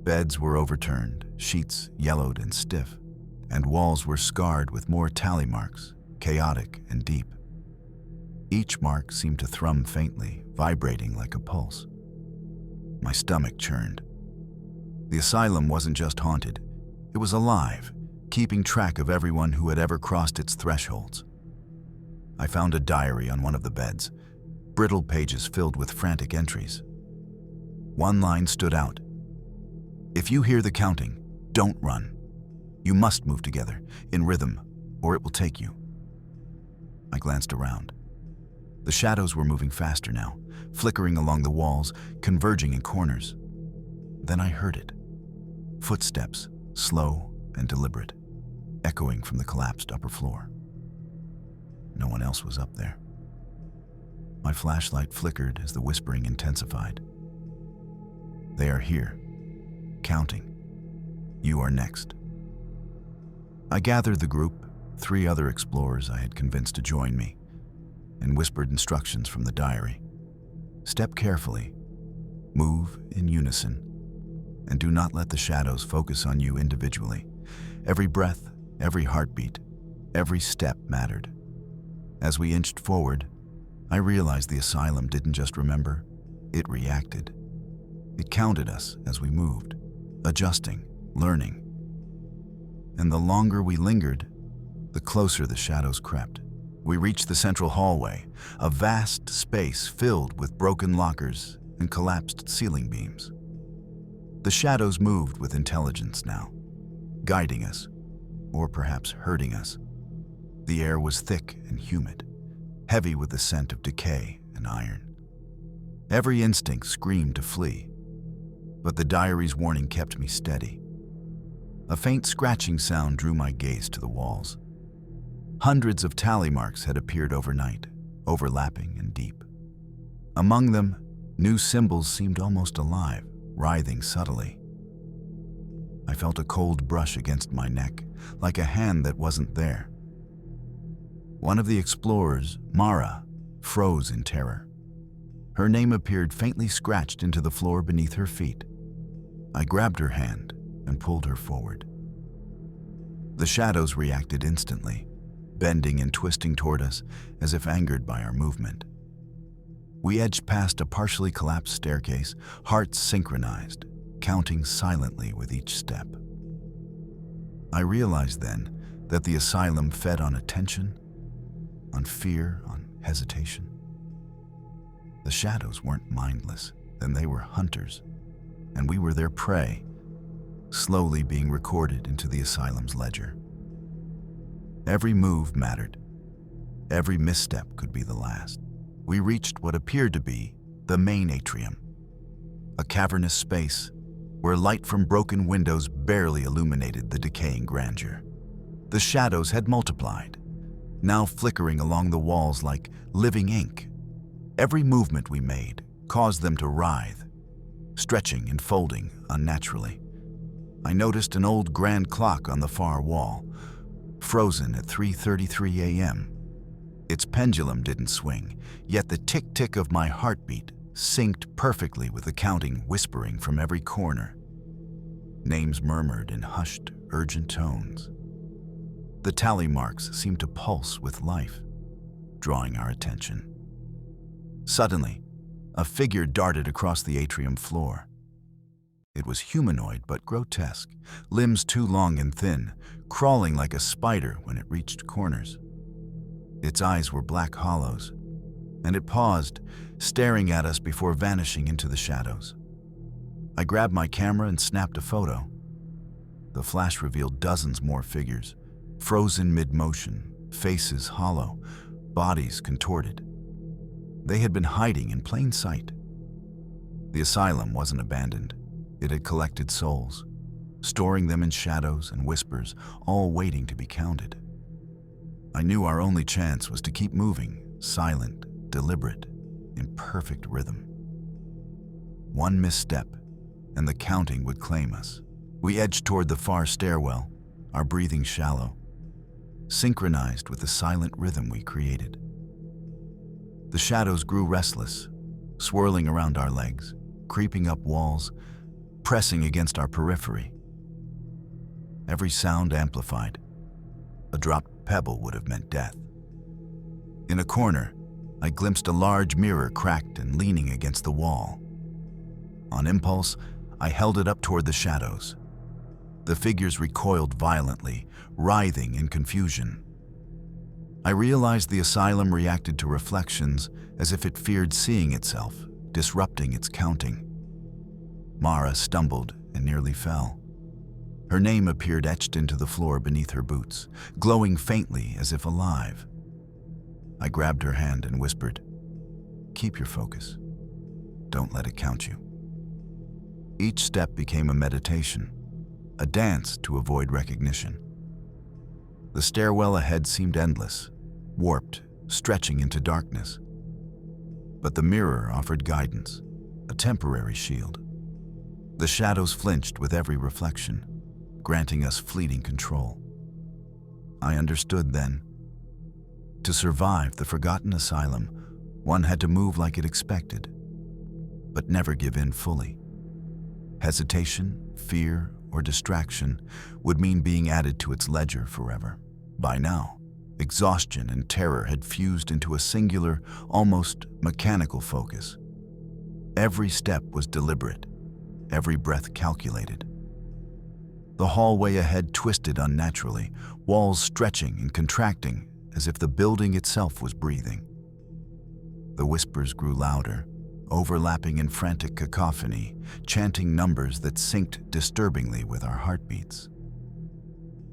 Beds were overturned, sheets yellowed and stiff, and walls were scarred with more tally marks, chaotic and deep. Each mark seemed to thrum faintly, vibrating like a pulse. My stomach churned. The asylum wasn't just haunted, it was alive, keeping track of everyone who had ever crossed its thresholds. I found a diary on one of the beds, brittle pages filled with frantic entries. One line stood out: "If you hear the counting, don't run. You must move together, in rhythm, or it will take you." I glanced around. The shadows were moving faster now, flickering along the walls, converging in corners. Then I heard it. Footsteps, slow and deliberate, echoing from the collapsed upper floor. No one else was up there. My flashlight flickered as the whispering intensified. "They are here, counting. You are next." I gathered the group, 3 other explorers I had convinced to join me, and whispered instructions from the diary. "Step carefully, move in unison, and do not let the shadows focus on you individually. Every breath, every heartbeat, every step mattered." As we inched forward, I realized the asylum didn't just remember, it reacted. It counted us as we moved, adjusting, learning. And the longer we lingered, the closer the shadows crept. We reached the central hallway, a vast space filled with broken lockers and collapsed ceiling beams. The shadows moved with intelligence now, guiding us, or perhaps hurting us. The air was thick and humid, heavy with the scent of decay and iron. Every instinct screamed to flee, but the diary's warning kept me steady. A faint scratching sound drew my gaze to the walls. Hundreds of tally marks had appeared overnight, overlapping and deep. Among them, new symbols seemed almost alive, writhing subtly. I felt a cold brush against my neck, like a hand that wasn't there. One of the explorers, Mara, froze in terror. Her name appeared faintly scratched into the floor beneath her feet. I grabbed her hand and pulled her forward. The shadows reacted instantly, bending and twisting toward us as if angered by our movement. We edged past a partially collapsed staircase, hearts synchronized, counting silently with each step. I realized then that the asylum fed on attention, on fear, on hesitation. The shadows weren't mindless, then they were hunters, and we were their prey, slowly being recorded into the asylum's ledger. Every move mattered. Every misstep could be the last. We reached what appeared to be the main atrium, a cavernous space where light from broken windows barely illuminated the decaying grandeur. The shadows had multiplied, now flickering along the walls like living ink. Every movement we made caused them to writhe, stretching and folding unnaturally. I noticed an old grand clock on the far wall, frozen at 3:33 a.m. Its pendulum didn't swing, yet the tick-tick of my heartbeat synced perfectly with the counting whispering from every corner. Names murmured in hushed, urgent tones. The tally marks seemed to pulse with life, drawing our attention. Suddenly, a figure darted across the atrium floor. It was humanoid but grotesque, limbs too long and thin, crawling like a spider when it reached corners. Its eyes were black hollows, and it paused, staring at us before vanishing into the shadows. I grabbed my camera and snapped a photo. The flash revealed dozens more figures, frozen mid-motion, faces hollow, bodies contorted. They had been hiding in plain sight. The asylum wasn't abandoned. It had collected souls, storing them in shadows and whispers, all waiting to be counted. I knew our only chance was to keep moving, silent, deliberate, in perfect rhythm. One misstep, and the counting would claim us. We edged toward the far stairwell, our breathing shallow, synchronized with the silent rhythm we created. The shadows grew restless, swirling around our legs, creeping up walls, pressing against our periphery. Every sound amplified. A dropped pebble would have meant death. In a corner, I glimpsed a large mirror cracked and leaning against the wall. On impulse, I held it up toward the shadows. The figures recoiled violently, writhing in confusion. I realized the asylum reacted to reflections as if it feared seeing itself, disrupting its counting. Mara stumbled and nearly fell. Her name appeared etched into the floor beneath her boots, glowing faintly as if alive. I grabbed her hand and whispered, "Keep your focus. Don't let it count you." Each step became a meditation, a dance to avoid recognition. The stairwell ahead seemed endless, warped, stretching into darkness. But the mirror offered guidance, a temporary shield. The shadows flinched with every reflection, granting us fleeting control. I understood then. To survive the forgotten asylum, one had to move like it expected, but never give in fully. Hesitation, fear, or distraction would mean being added to its ledger forever. By now, exhaustion and terror had fused into a singular, almost mechanical focus. Every step was deliberate, every breath calculated. The hallway ahead twisted unnaturally, walls stretching and contracting as if the building itself was breathing. The whispers grew louder, overlapping in frantic cacophony, chanting numbers that synced disturbingly with our heartbeats.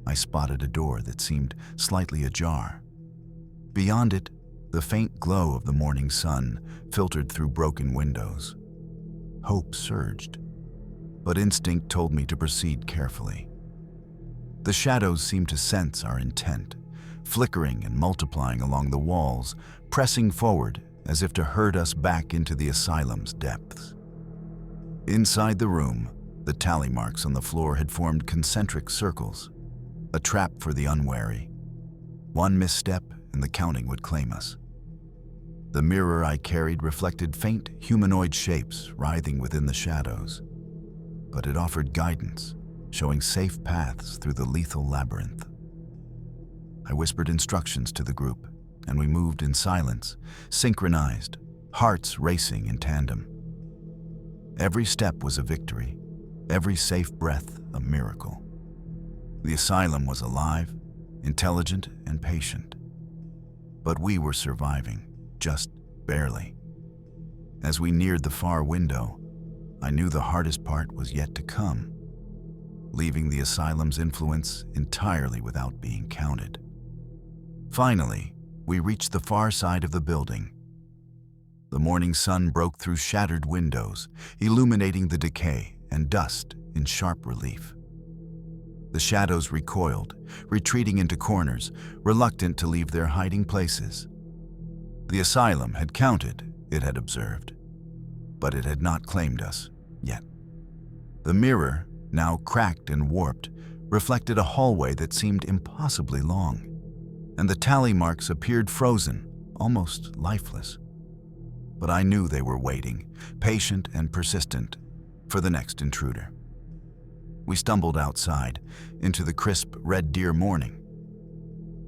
I spotted a door that seemed slightly ajar. Beyond it, the faint glow of the morning sun filtered through broken windows. Hope surged, but instinct told me to proceed carefully. The shadows seemed to sense our intent, flickering and multiplying along the walls, pressing forward as if to herd us back into the asylum's depths. Inside the room, the tally marks on the floor had formed concentric circles, a trap for the unwary. One misstep and the counting would claim us. The mirror I carried reflected faint humanoid shapes writhing within the shadows, but it offered guidance, showing safe paths through the lethal labyrinth. I whispered instructions to the group, and we moved in silence, synchronized, hearts racing in tandem. Every step was a victory, every safe breath a miracle. The asylum was alive, intelligent, and patient. But we were surviving, just barely. As we neared the far window, I knew the hardest part was yet to come. leaving the asylum's influence entirely without being counted. Finally, we reached the far side of the building. The morning sun broke through shattered windows, illuminating the decay and dust in sharp relief. The shadows recoiled, retreating into corners, reluctant to leave their hiding places. The asylum had counted, it had observed, but it had not claimed us yet. The mirror, now cracked and warped, reflected a hallway that seemed impossibly long, and the tally marks appeared frozen, almost lifeless. But I knew they were waiting, patient and persistent, for the next intruder. We stumbled outside, into the crisp red deer morning.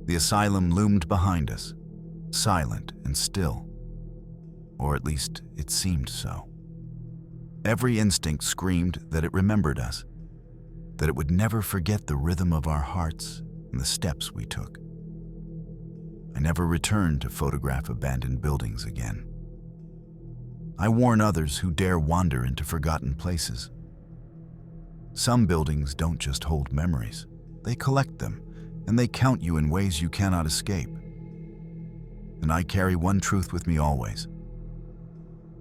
The asylum loomed behind us, silent and still, or at least it seemed so. Every instinct screamed that it remembered us, that it would never forget the rhythm of our hearts and the steps we took. I never returned to photograph abandoned buildings again. I warn others who dare wander into forgotten places. Some buildings don't just hold memories, they collect them, and they count you in ways you cannot escape. And I carry one truth with me always.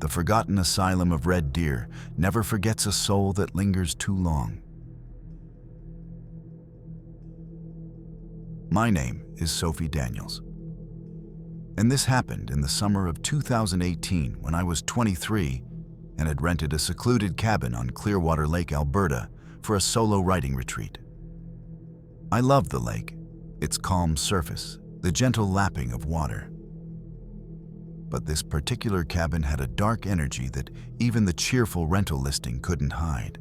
The forgotten asylum of red deer never forgets a soul that lingers too long. My name is Sophie Daniels. And this happened in the summer of 2018 when I was 23 and had rented a secluded cabin on Clearwater Lake, Alberta, for a solo writing retreat. I loved the lake, its calm surface, the gentle lapping of water. But this particular cabin had a dark energy that even the cheerful rental listing couldn't hide.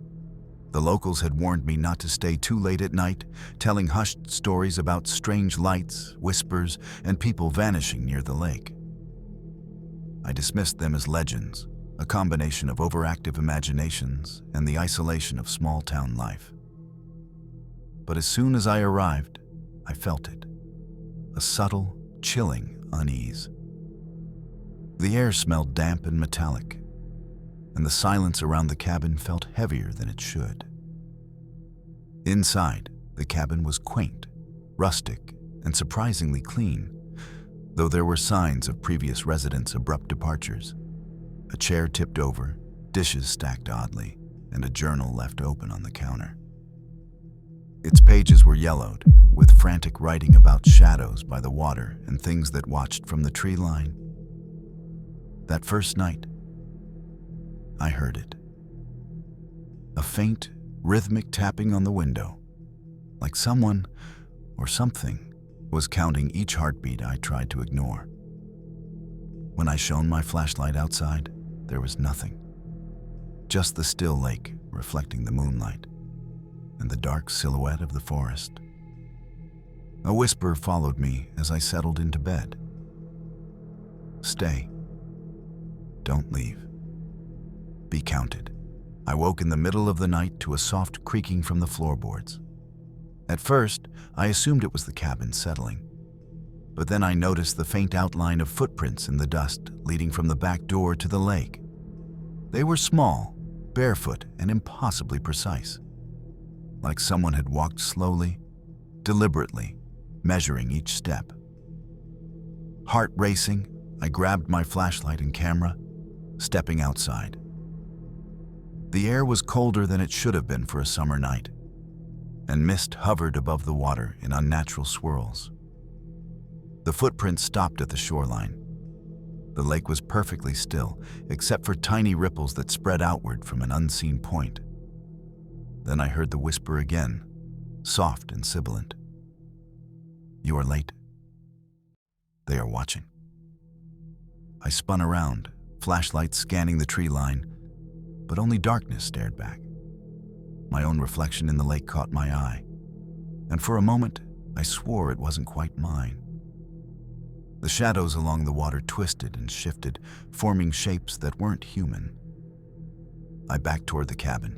The locals had warned me not to stay too late at night, telling hushed stories about strange lights, whispers, and people vanishing near the lake. I dismissed them as legends, a combination of overactive imaginations and the isolation of small-town life. But as soon as I arrived, I felt it, a subtle, chilling unease. The air smelled damp and metallic, and the silence around the cabin felt heavier than it should. Inside, the cabin was quaint, rustic, and surprisingly clean, though there were signs of previous residents' abrupt departures. A chair tipped over, dishes stacked oddly, and a journal left open on the counter. Its pages were yellowed, with frantic writing about shadows by the water and things that watched from the tree line. That first night, I heard it. A faint, rhythmic tapping on the window, like someone or something was counting each heartbeat I tried to ignore. When I shone my flashlight outside, there was nothing. Just the still lake reflecting the moonlight and the dark silhouette of the forest. A whisper followed me as I settled into bed. Stay. Don't leave. Be counted. I woke in the middle of the night to a soft creaking from the floorboards. At first, I assumed it was the cabin settling. But then I noticed the faint outline of footprints in the dust leading from the back door to the lake. They were small, barefoot, and impossibly precise. Like someone had walked slowly, deliberately, measuring each step. Heart racing, I grabbed my flashlight and camera, stepping outside. The air was colder than it should have been for a summer night, and mist hovered above the water in unnatural swirls. The footprints stopped at the shoreline. The lake was perfectly still, except for tiny ripples that spread outward from an unseen point. Then I heard the whisper again, soft and sibilant. You are late. They are watching. I spun around, flashlight scanning the tree line, but only darkness stared back. My own reflection in the lake caught my eye, and for a moment I swore it wasn't quite mine. The shadows along the water twisted and shifted, forming shapes that weren't human. I backed toward the cabin,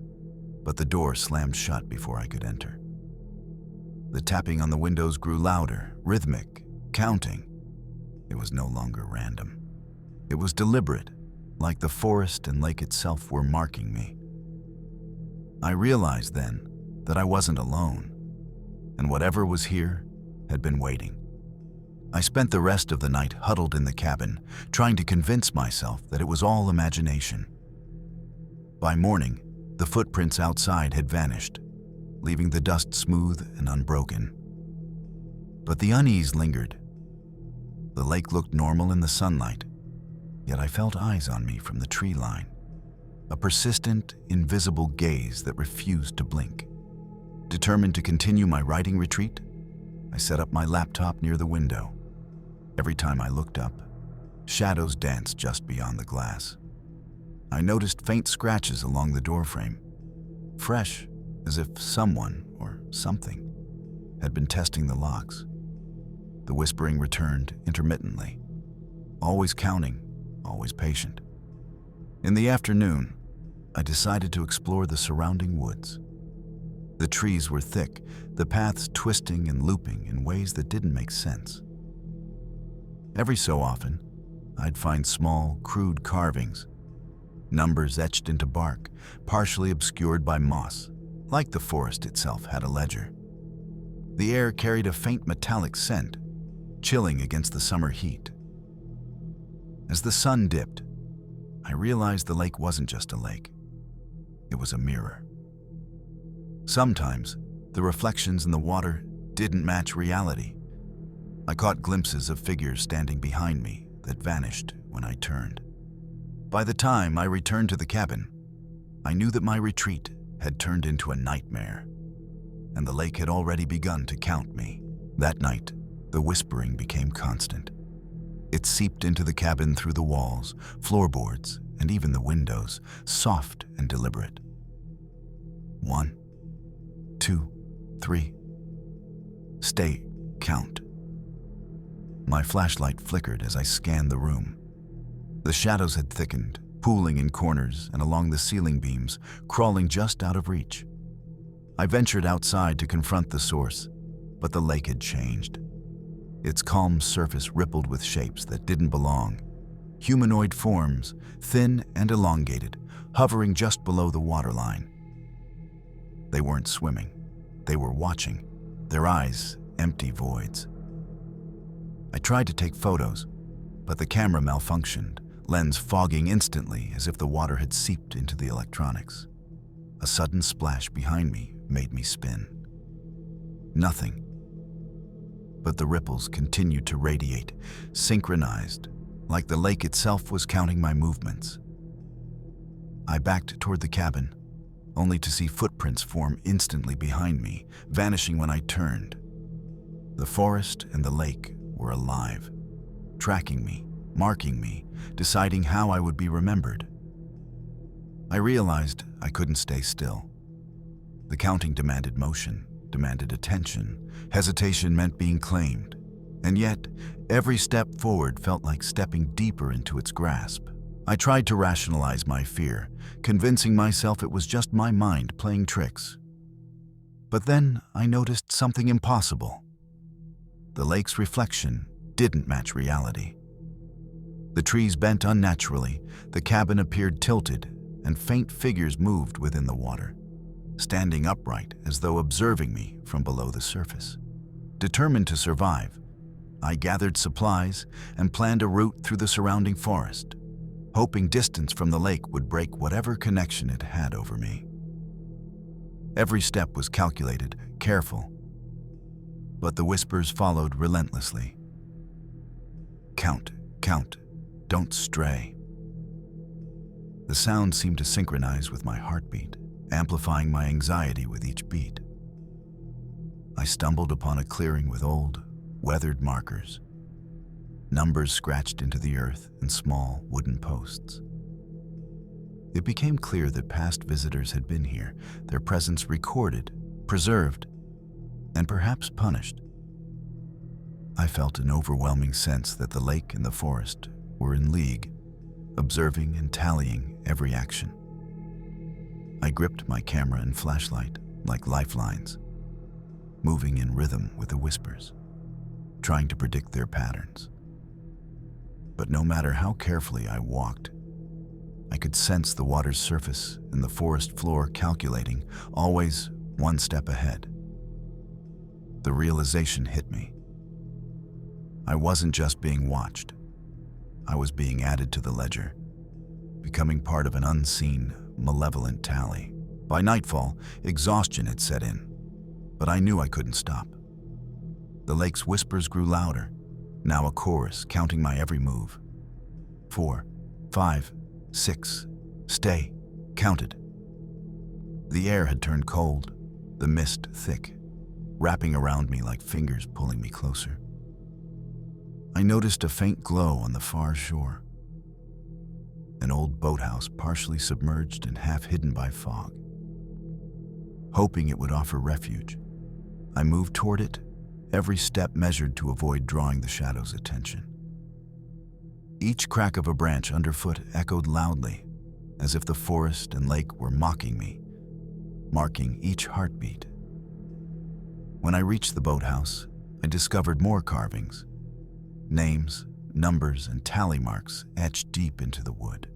but the door slammed shut before I could enter. The tapping on the windows grew louder, rhythmic, counting. It was no longer random. It was deliberate, like the forest and lake itself were marking me. I realized then that I wasn't alone, and whatever was here had been waiting. I spent the rest of the night huddled in the cabin, trying to convince myself that it was all imagination. By morning, the footprints outside had vanished, leaving the dust smooth and unbroken. But the unease lingered. The lake looked normal in the sunlight, yet I felt eyes on me from the tree line, a persistent, invisible gaze that refused to blink. Determined to continue my writing retreat, I set up my laptop near the window. Every time I looked up, shadows danced just beyond the glass. I noticed faint scratches along the doorframe, fresh as if someone or something had been testing the locks. The whispering returned intermittently, always counting, always patient. In the afternoon, I decided to explore the surrounding woods. The trees were thick, the paths twisting and looping in ways that didn't make sense. Every so often, I'd find small, crude carvings, numbers etched into bark, partially obscured by moss, like the forest itself had a ledger. The air carried a faint metallic scent, chilling against the summer heat. As the sun dipped, I realized the lake wasn't just a lake. It was a mirror. Sometimes, the reflections in the water didn't match reality. I caught glimpses of figures standing behind me that vanished when I turned. By the time I returned to the cabin, I knew that my retreat had turned into a nightmare, and the lake had already begun to count me. That night, the whispering became constant. It seeped into the cabin through the walls, floorboards, and even the windows, soft and deliberate. 1, 2, 3. Stay, count. My flashlight flickered as I scanned the room. The shadows had thickened, pooling in corners and along the ceiling beams, crawling just out of reach. I ventured outside to confront the source, but the lake had changed. Its calm surface rippled with shapes that didn't belong. Humanoid forms, thin and elongated, hovering just below the waterline. They weren't swimming. They were watching, their eyes empty voids. I tried to take photos, but the camera malfunctioned, lens fogging instantly as if the water had seeped into the electronics. A sudden splash behind me made me spin. Nothing. But the ripples continued to radiate, synchronized, like the lake itself was counting my movements. I backed toward the cabin, only to see footprints form instantly behind me, vanishing when I turned. The forest and the lake were alive, tracking me, marking me, deciding how I would be remembered. I realized I couldn't stay still. The counting demanded motion, demanded attention. Hesitation meant being claimed. And yet, every step forward felt like stepping deeper into its grasp. I tried to rationalize my fear, convincing myself it was just my mind playing tricks. But then I noticed something impossible. The lake's reflection didn't match reality. The trees bent unnaturally, the cabin appeared tilted, and faint figures moved within the water, standing upright as though observing me from below the surface. Determined to survive, I gathered supplies and planned a route through the surrounding forest, hoping distance from the lake would break whatever connection it had over me. Every step was calculated, careful, but the whispers followed relentlessly. Count, count, don't stray. The sound seemed to synchronize with my heartbeat, amplifying my anxiety with each beat. I stumbled upon a clearing with old, weathered markers, numbers scratched into the earth and small wooden posts. It became clear that past visitors had been here, their presence recorded, preserved, and perhaps punished. I felt an overwhelming sense that the lake and the forest were in league, observing and tallying every action. I gripped my camera and flashlight like lifelines, moving in rhythm with the whispers, trying to predict their patterns. But no matter how carefully I walked, I could sense the water's surface and the forest floor calculating, always one step ahead. The realization hit me. I wasn't just being watched. I was being added to the ledger, becoming part of an unseen, malevolent tally. By nightfall, exhaustion had set in, but I knew I couldn't stop. The lake's whispers grew louder, now a chorus counting my every move. 4, 5, 6, stay, counted. The air had turned cold, the mist thick, wrapping around me like fingers pulling me closer. I noticed a faint glow on the far shore. An old boathouse partially submerged and half hidden by fog. Hoping it would offer refuge, I moved toward it, every step measured to avoid drawing the shadow's attention. Each crack of a branch underfoot echoed loudly, as if the forest and lake were mocking me, marking each heartbeat. When I reached the boathouse, I discovered more carvings. Names, numbers, and tally marks etched deep into the wood.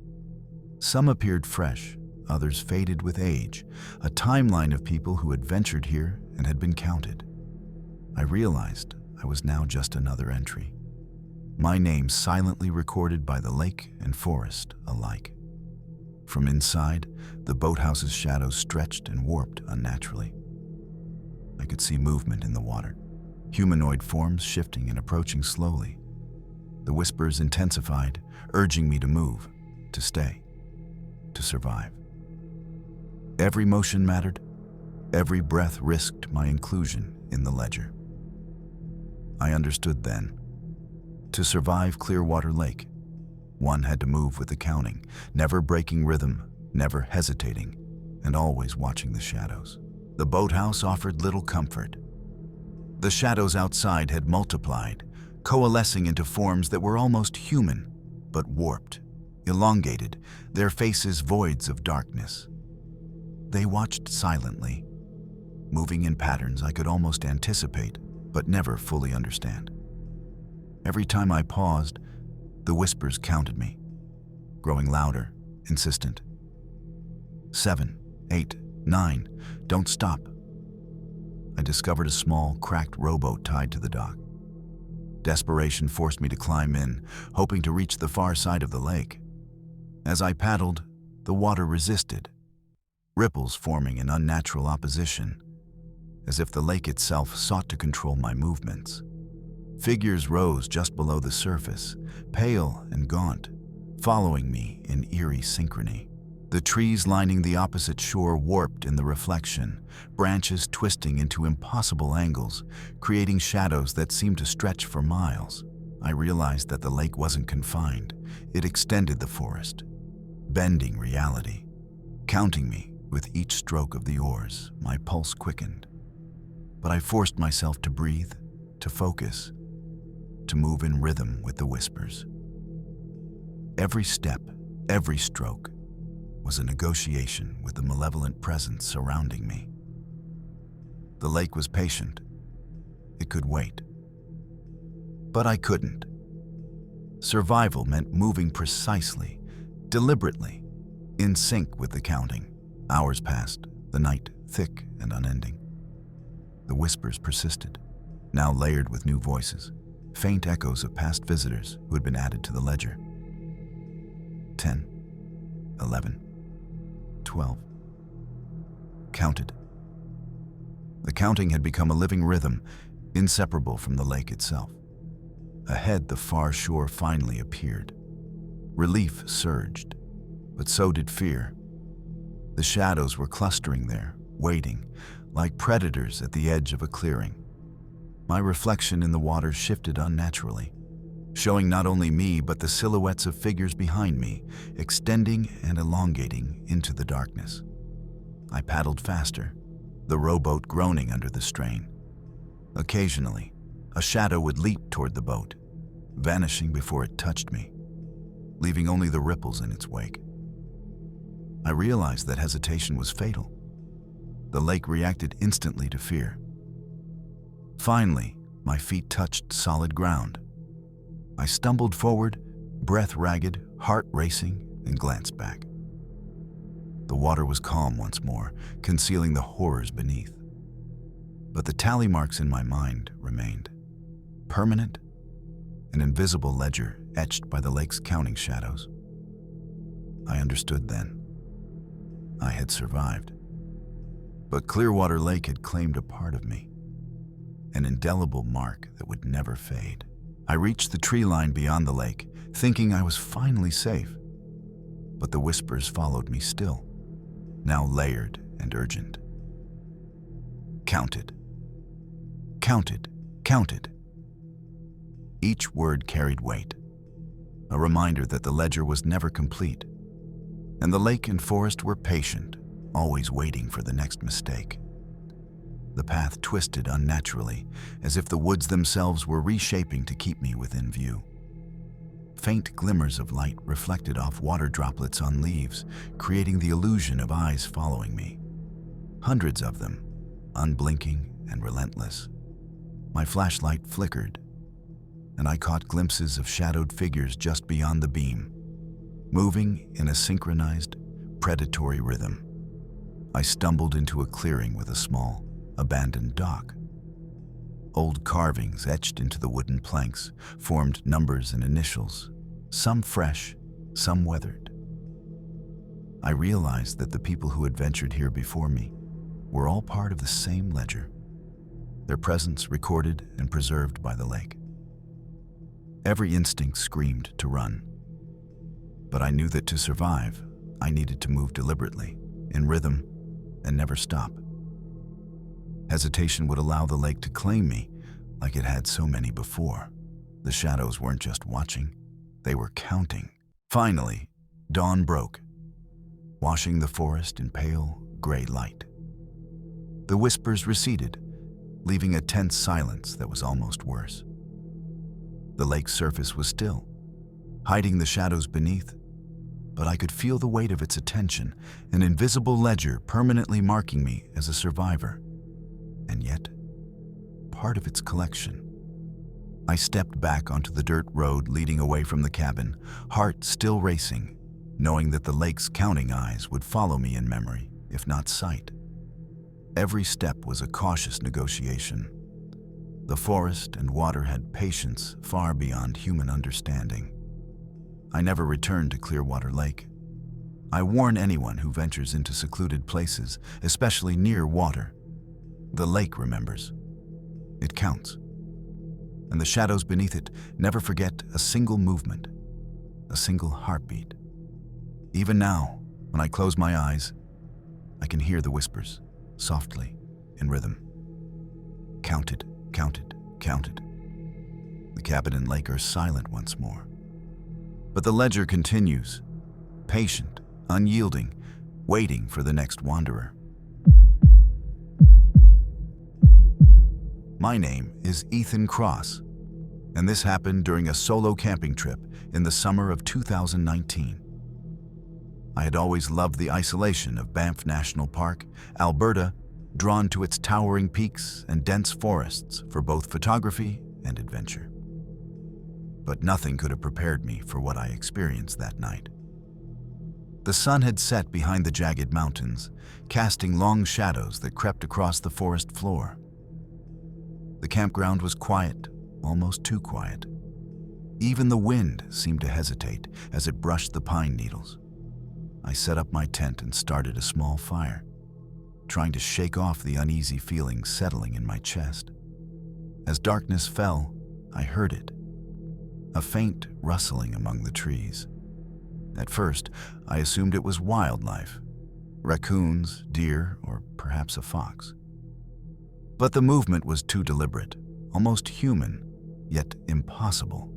Some appeared fresh, others faded with age, a timeline of people who had ventured here and had been counted. I realized I was now just another entry, my name silently recorded by the lake and forest alike. From inside, the boathouse's shadows stretched and warped unnaturally. I could see movement in the water, humanoid forms shifting and approaching slowly. The whispers intensified, urging me to move, to stay, to survive. Every motion mattered, every breath risked my inclusion in the ledger. I understood then. To survive Clearwater Lake, one had to move with the counting, never breaking rhythm, never hesitating, and always watching the shadows. The boathouse offered little comfort. The shadows outside had multiplied, coalescing into forms that were almost human, but warped, elongated, their faces voids of darkness. They watched silently, moving in patterns I could almost anticipate, but never fully understand. Every time I paused, the whispers counted me, growing louder, insistent. 7, 8, 9, don't stop. I discovered a small, cracked rowboat tied to the dock. Desperation forced me to climb in, hoping to reach the far side of the lake. As I paddled, the water resisted, ripples forming in unnatural opposition, as if the lake itself sought to control my movements. Figures rose just below the surface, pale and gaunt, following me in eerie synchrony. The trees lining the opposite shore warped in the reflection, branches twisting into impossible angles, creating shadows that seemed to stretch for miles. I realized that the lake wasn't confined. It extended the forest, bending reality, counting me with each stroke of the oars. My pulse quickened. But I forced myself to breathe, to focus, to move in rhythm with the whispers. Every step, every stroke, was a negotiation with the malevolent presence surrounding me. The lake was patient. It could wait. But I couldn't. Survival meant moving precisely, deliberately, in sync with the counting. Hours passed, the night thick and unending. The whispers persisted, now layered with new voices, faint echoes of past visitors who had been added to the ledger. 10, 11, 12. Counted. The counting had become a living rhythm, inseparable from the lake itself. Ahead, the far shore finally appeared. Relief surged, but so did fear. The shadows were clustering there, waiting, like predators at the edge of a clearing. My reflection in the water shifted unnaturally, showing not only me but the silhouettes of figures behind me, extending and elongating into the darkness. I paddled faster, the rowboat groaning under the strain. Occasionally, a shadow would leap toward the boat, vanishing before it touched me, leaving only the ripples in its wake. I realized that hesitation was fatal. The lake reacted instantly to fear. Finally, my feet touched solid ground. I stumbled forward, breath ragged, heart racing, and glanced back. The water was calm once more, concealing the horrors beneath. But the tally marks in my mind remained. Permanent, an invisible ledger etched by the lake's counting shadows. I understood then. I had survived. But Clearwater Lake had claimed a part of me, an indelible mark that would never fade. I reached the tree line beyond the lake, thinking I was finally safe. But the whispers followed me still, now layered and urgent. Counted. Counted. Counted. Each word carried weight, a reminder that the ledger was never complete, and the lake and forest were patient, always waiting for the next mistake. The path twisted unnaturally, as if the woods themselves were reshaping to keep me within view. Faint glimmers of light reflected off water droplets on leaves, creating the illusion of eyes following me. Hundreds of them, unblinking and relentless. My flashlight flickered, and I caught glimpses of shadowed figures just beyond the beam, moving in a synchronized, predatory rhythm. I stumbled into a clearing with a small, abandoned dock. Old carvings etched into the wooden planks formed numbers and initials, some fresh, some weathered. I realized that the people who had ventured here before me were all part of the same ledger, their presence recorded and preserved by the lake. Every instinct screamed to run, but I knew that to survive, I needed to move deliberately, in rhythm, and never stop. Hesitation would allow the lake to claim me, like it had so many before. The shadows weren't just watching, they were counting. Finally, dawn broke, washing the forest in pale, gray light. The whispers receded, leaving a tense silence that was almost worse. The lake's surface was still, hiding the shadows beneath, but I could feel the weight of its attention, an invisible ledger permanently marking me as a survivor. And yet, part of its collection. I stepped back onto the dirt road leading away from the cabin, heart still racing, knowing that the lake's counting eyes would follow me in memory, if not sight. Every step was a cautious negotiation. The forest and water had patience far beyond human understanding. I never returned to Clearwater Lake. I warn anyone who ventures into secluded places, especially near water. The lake remembers. It counts. And the shadows beneath it never forget a single movement, a single heartbeat. Even now, when I close my eyes, I can hear the whispers, softly, in rhythm. Counted, counted, counted. The cabin and lake are silent once more. But the ledger continues, patient, unyielding, waiting for the next wanderer. My name is Ethan Cross, and this happened during a solo camping trip in the summer of 2019. I had always loved the isolation of Banff National Park, Alberta, drawn to its towering peaks and dense forests for both photography and adventure. But nothing could have prepared me for what I experienced that night. The sun had set behind the jagged mountains, casting long shadows that crept across the forest floor. The campground was quiet, almost too quiet. Even the wind seemed to hesitate as it brushed the pine needles. I set up my tent and started a small fire, trying to shake off the uneasy feeling settling in my chest. As darkness fell, I heard it, a faint rustling among the trees. At first, I assumed it was wildlife, raccoons, deer, or perhaps a fox. But the movement was too deliberate, almost human, yet impossible.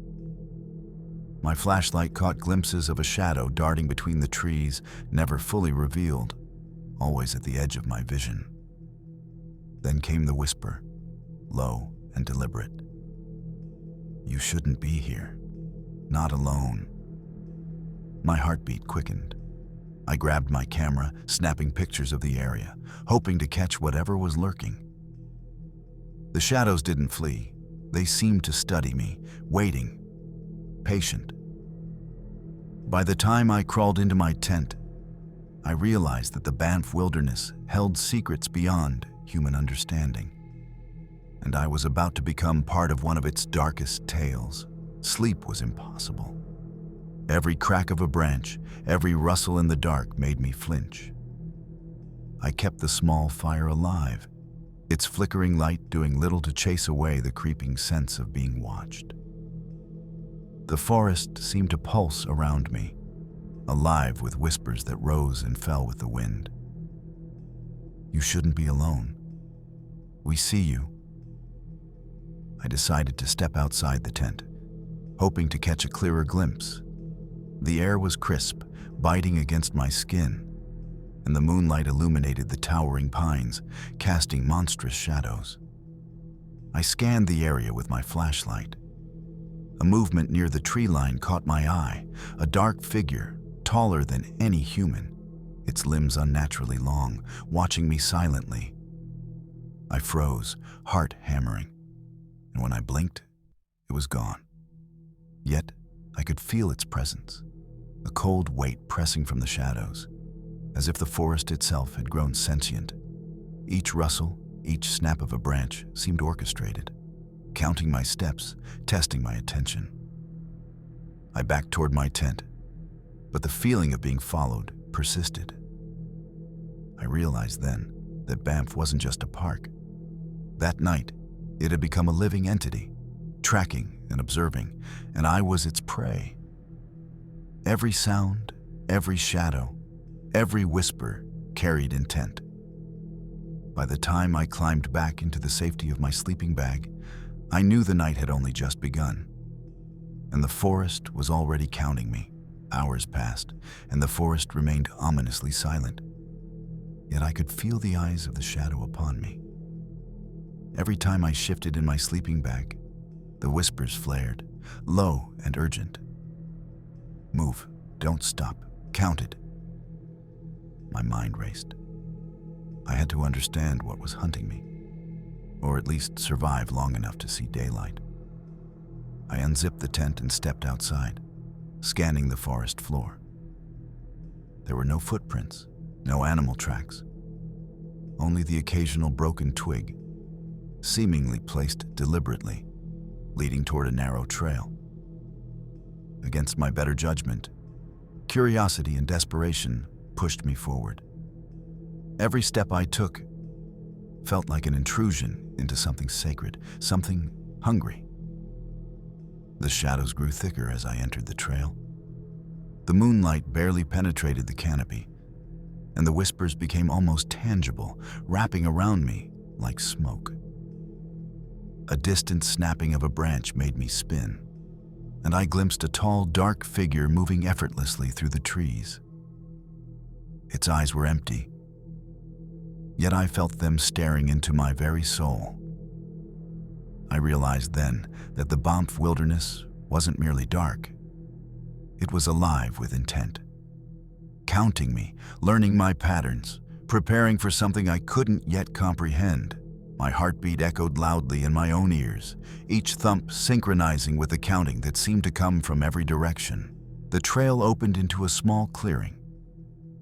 My flashlight caught glimpses of a shadow darting between the trees, never fully revealed, always at the edge of my vision. Then came the whisper, low and deliberate. You shouldn't be here, not alone. My heartbeat quickened. I grabbed my camera, snapping pictures of the area, hoping to catch whatever was lurking. The shadows didn't flee. They seemed to study me, waiting, patient. By the time I crawled into my tent, I realized that the Banff wilderness held secrets beyond human understanding, and I was about to become part of one of its darkest tales. Sleep was impossible. Every crack of a branch, every rustle in the dark made me flinch. I kept the small fire alive, its flickering light doing little to chase away the creeping sense of being watched. The forest seemed to pulse around me, alive with whispers that rose and fell with the wind. You shouldn't be alone. We see you. I decided to step outside the tent, hoping to catch a clearer glimpse. The air was crisp, biting against my skin, and the moonlight illuminated the towering pines, casting monstrous shadows. I scanned the area with my flashlight. A movement near the tree line caught my eye, a dark figure, taller than any human, its limbs unnaturally long, watching me silently. I froze, heart hammering, and when I blinked, it was gone. Yet, I could feel its presence, a cold weight pressing from the shadows, as if the forest itself had grown sentient. Each rustle, each snap of a branch seemed orchestrated, counting my steps, testing my attention. I backed toward my tent, but the feeling of being followed persisted. I realized then that Banff wasn't just a park. That night, it had become a living entity, tracking and observing, and I was its prey. Every sound, every shadow, every whisper carried intent. By the time I climbed back into the safety of my sleeping bag, I knew the night had only just begun, and the forest was already counting me. Hours passed, and the forest remained ominously silent. Yet I could feel the eyes of the shadow upon me. Every time I shifted in my sleeping bag, the whispers flared, low and urgent. Move, don't stop, count it. My mind raced. I had to understand what was hunting me, or at least survive long enough to see daylight. I unzipped the tent and stepped outside, scanning the forest floor. There were no footprints, no animal tracks, only the occasional broken twig, seemingly placed deliberately, leading toward a narrow trail. Against my better judgment, curiosity and desperation pushed me forward. Every step I took felt like an intrusion into something sacred, something hungry. The shadows grew thicker as I entered the trail. The moonlight barely penetrated the canopy, and the whispers became almost tangible, wrapping around me like smoke. A distant snapping of a branch made me spin, and I glimpsed a tall, dark figure moving effortlessly through the trees. Its eyes were empty, yet I felt them staring into my very soul. I realized then that the Banff wilderness wasn't merely dark. It was alive with intent, counting me, learning my patterns, preparing for something I couldn't yet comprehend. My heartbeat echoed loudly in my own ears, each thump synchronizing with the counting that seemed to come from every direction. The trail opened into a small clearing,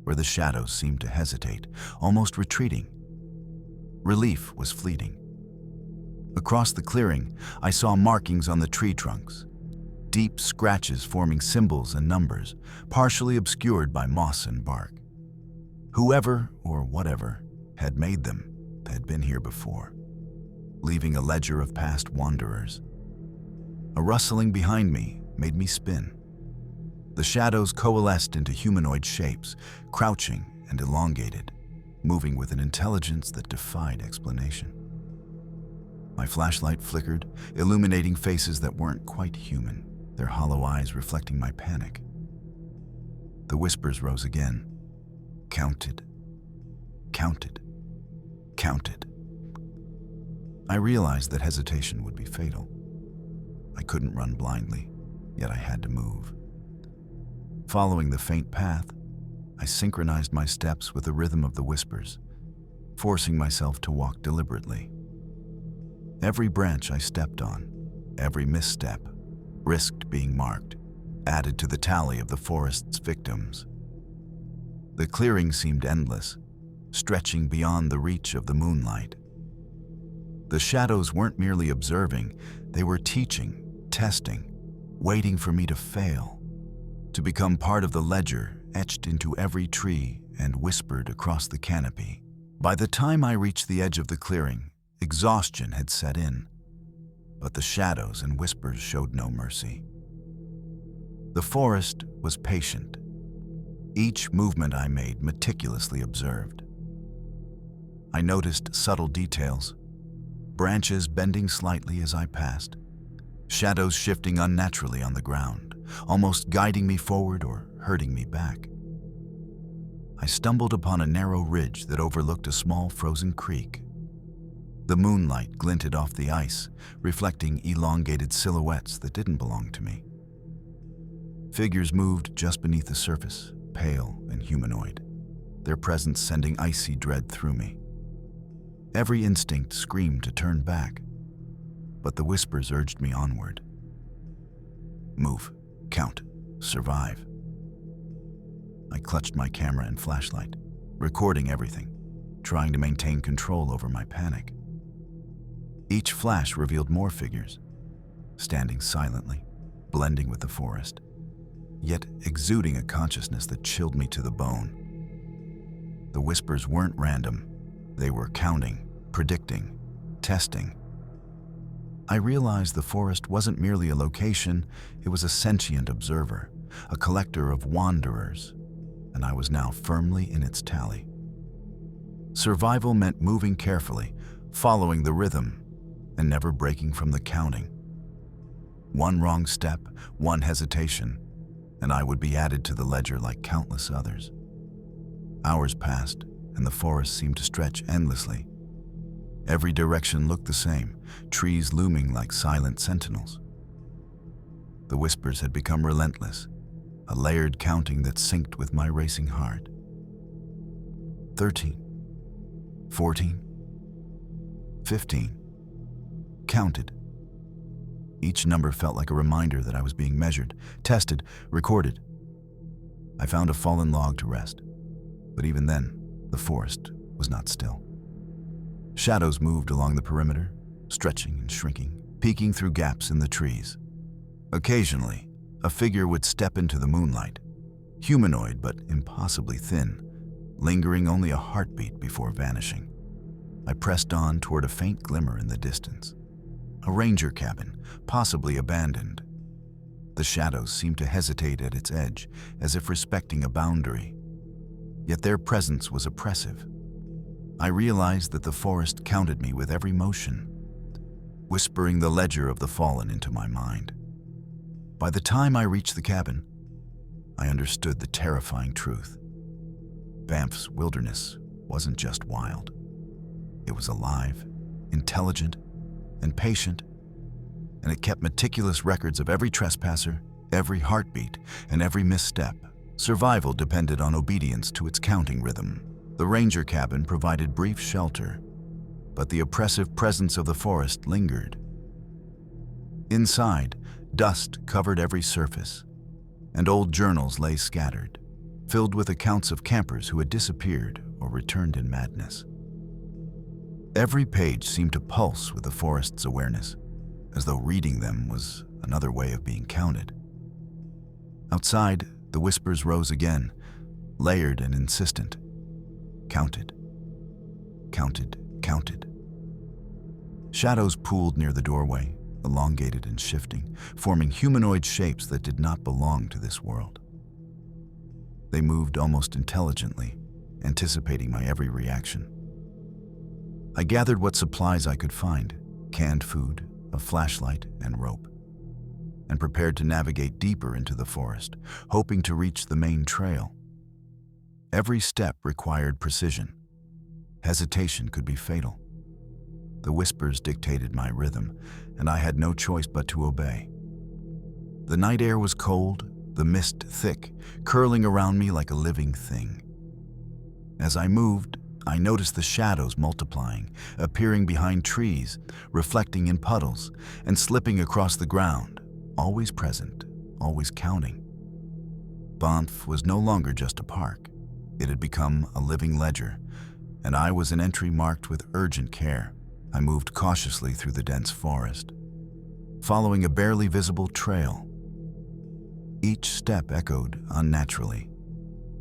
where the shadows seemed to hesitate, almost retreating. Relief was fleeting. Across the clearing, I saw markings on the tree trunks, deep scratches forming symbols and numbers, partially obscured by moss and bark. Whoever or whatever had made them had been here before, leaving a ledger of past wanderers. A rustling behind me made me spin. The shadows coalesced into humanoid shapes, crouching and elongated, moving with an intelligence that defied explanation. My flashlight flickered, illuminating faces that weren't quite human, their hollow eyes reflecting my panic. The whispers rose again. Counted. Counted. Counted. I realized that hesitation would be fatal. I couldn't run blindly, yet I had to move. Following the faint path, I synchronized my steps with the rhythm of the whispers, forcing myself to walk deliberately. Every branch I stepped on, every misstep, risked being marked, added to the tally of the forest's victims. The clearing seemed endless, stretching beyond the reach of the moonlight. The shadows weren't merely observing, they were teaching, testing, waiting for me to fail, to become part of the ledger etched into every tree and whispered across the canopy. By the time I reached the edge of the clearing, exhaustion had set in, but the shadows and whispers showed no mercy. The forest was patient, each movement I made meticulously observed. I noticed subtle details, branches bending slightly as I passed, shadows shifting unnaturally on the ground, almost guiding me forward or hurting me back. I stumbled upon a narrow ridge that overlooked a small frozen creek. The moonlight glinted off the ice, reflecting elongated silhouettes that didn't belong to me. Figures moved just beneath the surface, pale and humanoid, their presence sending icy dread through me. Every instinct screamed to turn back, but the whispers urged me onward. Move, count, survive. I clutched my camera and flashlight, recording everything, trying to maintain control over my panic. Each flash revealed more figures, standing silently, blending with the forest, yet exuding a consciousness that chilled me to the bone. The whispers weren't random. They were counting, predicting, testing. I realized the forest wasn't merely a location, it was a sentient observer, a collector of wanderers, and I was now firmly in its tally. Survival meant moving carefully, following the rhythm, and never breaking from the counting. One wrong step, one hesitation, and I would be added to the ledger like countless others. Hours passed, and the forest seemed to stretch endlessly. Every direction looked the same, trees looming like silent sentinels. The whispers had become relentless, a layered counting that synced with my racing heart. 13, 14, 15. Counted. Each number felt like a reminder that I was being measured, tested, recorded. I found a fallen log to rest, but even then, the forest was not still. Shadows moved along the perimeter, stretching and shrinking, peeking through gaps in the trees. Occasionally, a figure would step into the moonlight, humanoid but impossibly thin, lingering only a heartbeat before vanishing. I pressed on toward a faint glimmer in the distance. A ranger cabin, possibly abandoned. The shadows seemed to hesitate at its edge, as if respecting a boundary. Yet their presence was oppressive. I realized that the forest counted me with every motion, whispering the ledger of the fallen into my mind. By the time I reached the cabin, I understood the terrifying truth. Banff's wilderness wasn't just wild. It was alive, intelligent, and patient, and it kept meticulous records of every trespasser, every heartbeat, and every misstep. Survival depended on obedience to its counting rhythm. The ranger cabin provided brief shelter, but the oppressive presence of the forest lingered. Inside, dust covered every surface, and old journals lay scattered, filled with accounts of campers who had disappeared or returned in madness. Every page seemed to pulse with the forest's awareness, as though reading them was another way of being counted. Outside, the whispers rose again, layered and insistent. Counted. Counted. Counted. Shadows pooled near the doorway, elongated and shifting, forming humanoid shapes that did not belong to this world. They moved almost intelligently, anticipating my every reaction. I gathered what supplies I could find, canned food, a flashlight, and rope, and prepared to navigate deeper into the forest, hoping to reach the main trail. Every step required precision. Hesitation could be fatal. The whispers dictated my rhythm, and I had no choice but to obey. The night air was cold, the mist thick, curling around me like a living thing. As I moved, I noticed the shadows multiplying, appearing behind trees, reflecting in puddles, and slipping across the ground, always present, always counting. Banff was no longer just a park. It had become a living ledger, and I was an entry marked with urgent care. I moved cautiously through the dense forest, following a barely visible trail. Each step echoed unnaturally,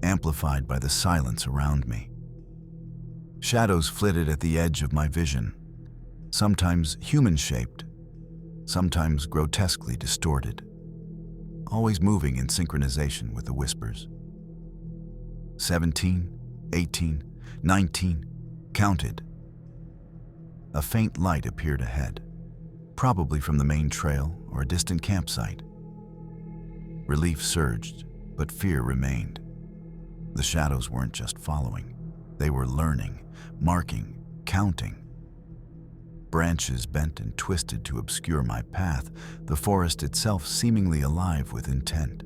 amplified by the silence around me. Shadows flitted at the edge of my vision, sometimes human-shaped, sometimes grotesquely distorted, always moving in synchronization with the whispers. 17, 18, 19, counted. A faint light appeared ahead, probably from the main trail or a distant campsite. Relief surged, but fear remained. The shadows weren't just following. They were learning, marking, counting. Branches bent and twisted to obscure my path, the forest itself seemingly alive with intent.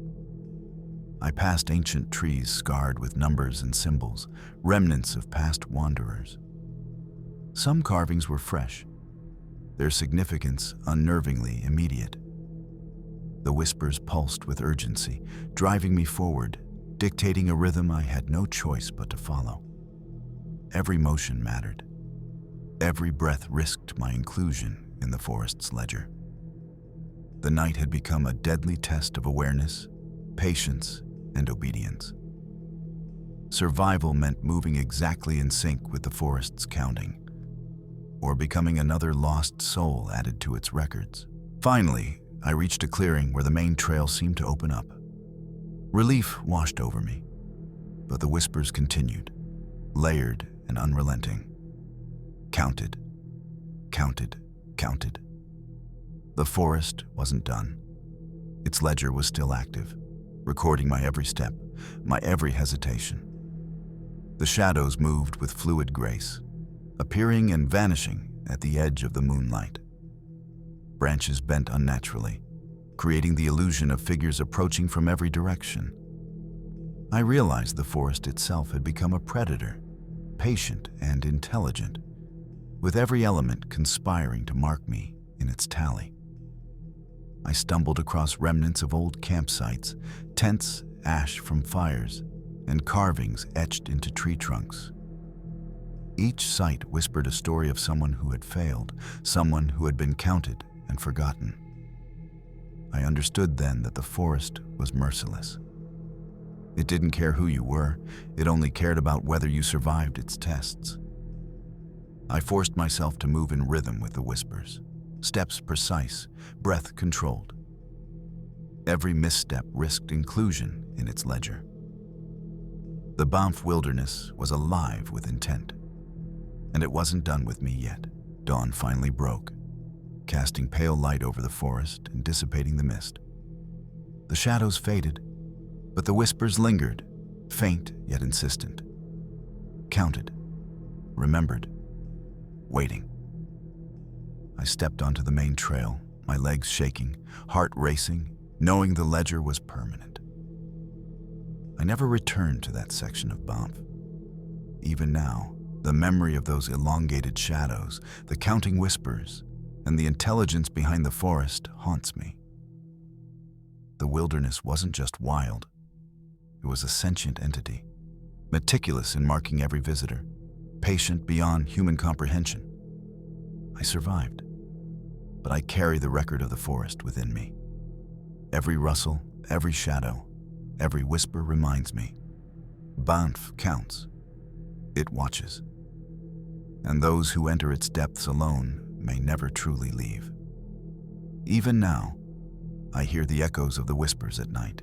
I passed ancient trees scarred with numbers and symbols, remnants of past wanderers. Some carvings were fresh, their significance unnervingly immediate. The whispers pulsed with urgency, driving me forward, dictating a rhythm I had no choice but to follow. Every motion mattered. Every breath risked my inclusion in the forest's ledger. The night had become a deadly test of awareness, patience, and obedience. Survival meant moving exactly in sync with the forest's counting, or becoming another lost soul added to its records. Finally, I reached a clearing where the main trail seemed to open up. Relief washed over me, but the whispers continued, layered and unrelenting. Counted, counted, counted. The forest wasn't done. Its ledger was still active, recording my every step, my every hesitation. The shadows moved with fluid grace, appearing and vanishing at the edge of the moonlight. Branches bent unnaturally, creating the illusion of figures approaching from every direction. I realized the forest itself had become a predator, patient and intelligent, with every element conspiring to mark me in its tally. I stumbled across remnants of old campsites, tents, ash from fires, and carvings etched into tree trunks. Each site whispered a story of someone who had failed, someone who had been counted and forgotten. I understood then that the forest was merciless. It didn't care who you were, it only cared about whether you survived its tests. I forced myself to move in rhythm with the whispers, steps precise, breath controlled. Every misstep risked inclusion in its ledger. The Banff wilderness was alive with intent, and it wasn't done with me yet. Dawn finally broke, casting pale light over the forest and dissipating the mist. The shadows faded, but the whispers lingered, faint yet insistent. Counted, remembered, waiting. I stepped onto the main trail, my legs shaking, heart racing, knowing the ledger was permanent. I never returned to that section of Banff. Even now, the memory of those elongated shadows, the counting whispers, and the intelligence behind the forest haunts me. The wilderness wasn't just wild. It was a sentient entity, meticulous in marking every visitor, patient beyond human comprehension. I survived, but I carry the record of the forest within me. Every rustle, every shadow, every whisper reminds me. Banff counts. It watches. And those who enter its depths alone may never truly leave. Even now, I hear the echoes of the whispers at night.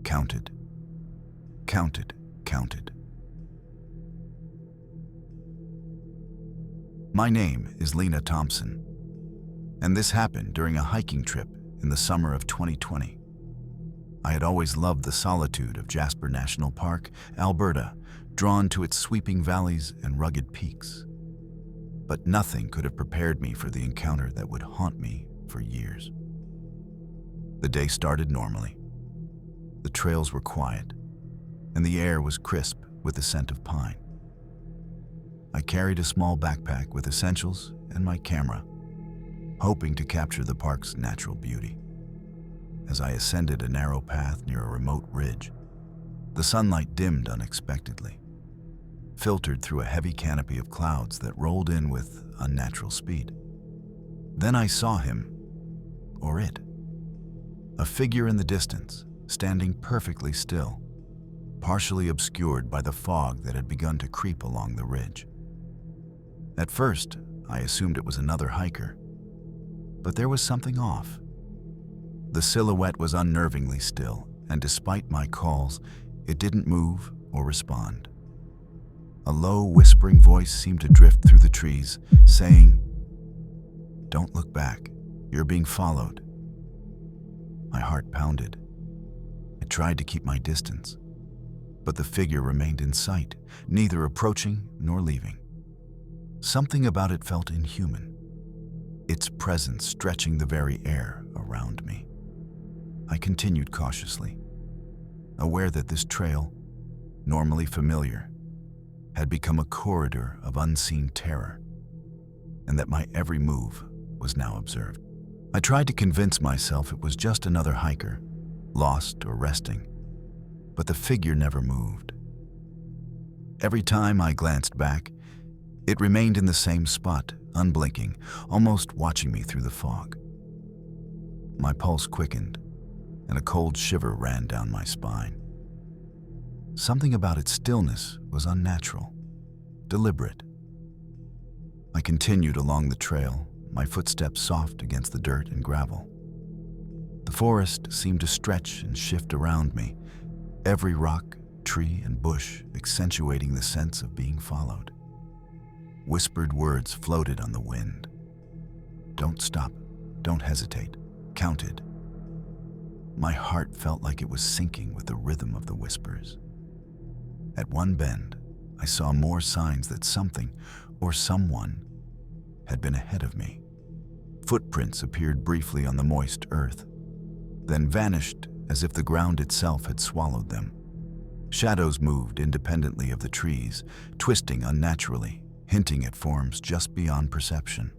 Counted, counted, counted. My name is Lena Thompson, and this happened during a hiking trip in the summer of 2020. I had always loved the solitude of Jasper National Park, Alberta, drawn to its sweeping valleys and rugged peaks. But nothing could have prepared me for the encounter that would haunt me for years. The day started normally. The trails were quiet, and the air was crisp with the scent of pine. I carried a small backpack with essentials and my camera, hoping to capture the park's natural beauty. As I ascended a narrow path near a remote ridge, The sunlight dimmed unexpectedly, filtered through a heavy canopy of clouds that rolled in with unnatural speed. Then I saw him, or it. A figure in the distance, standing perfectly still, partially obscured by the fog that had begun to creep along the ridge. At first, I assumed it was another hiker, but there was something off. The silhouette was unnervingly still, and despite my calls, it didn't move or respond. A low, whispering voice seemed to drift through the trees, saying, "Don't look back, you're being followed." My heart pounded. I tried to keep my distance, but the figure remained in sight, neither approaching nor leaving. Something about it felt inhuman, its presence stretching the very air around me. I continued cautiously, aware that this trail, normally familiar, had become a corridor of unseen terror, and that my every move was now observed. I tried to convince myself it was just another hiker, lost or resting, but the figure never moved. Every time I glanced back, it remained in the same spot, unblinking, almost watching me through the fog. My pulse quickened, and a cold shiver ran down my spine. Something about its stillness was unnatural, deliberate. I continued along the trail, my footsteps soft against the dirt and gravel. The forest seemed to stretch and shift around me, every rock, tree, and bush accentuating the sense of being followed. Whispered words floated on the wind. "Don't stop, don't hesitate, counted." My heart felt like it was sinking with the rhythm of the whispers. At one bend, I saw more signs that something or someone had been ahead of me. Footprints appeared briefly on the moist earth, then vanished as if the ground itself had swallowed them. Shadows moved independently of the trees, twisting unnaturally, hinting at forms just beyond perception.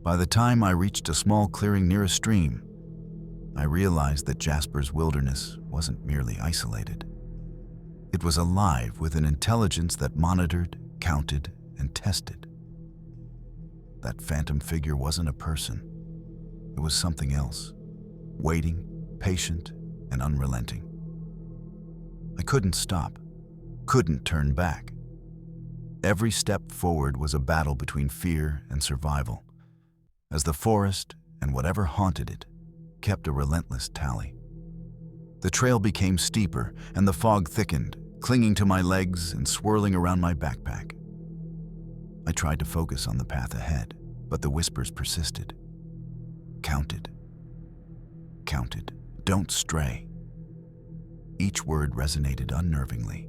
By the time I reached a small clearing near a stream, I realized that Jasper's wilderness wasn't merely isolated. It was alive with an intelligence that monitored, counted, and tested. That phantom figure wasn't a person. It was something else, waiting, patient, and unrelenting. I couldn't stop, couldn't turn back. Every step forward was a battle between fear and survival, as the forest and whatever haunted it kept a relentless tally. The trail became steeper, and the fog thickened, clinging to my legs and swirling around my backpack. I tried to focus on the path ahead, but the whispers persisted. "Counted. Counted. Don't stray." Each word resonated unnervingly,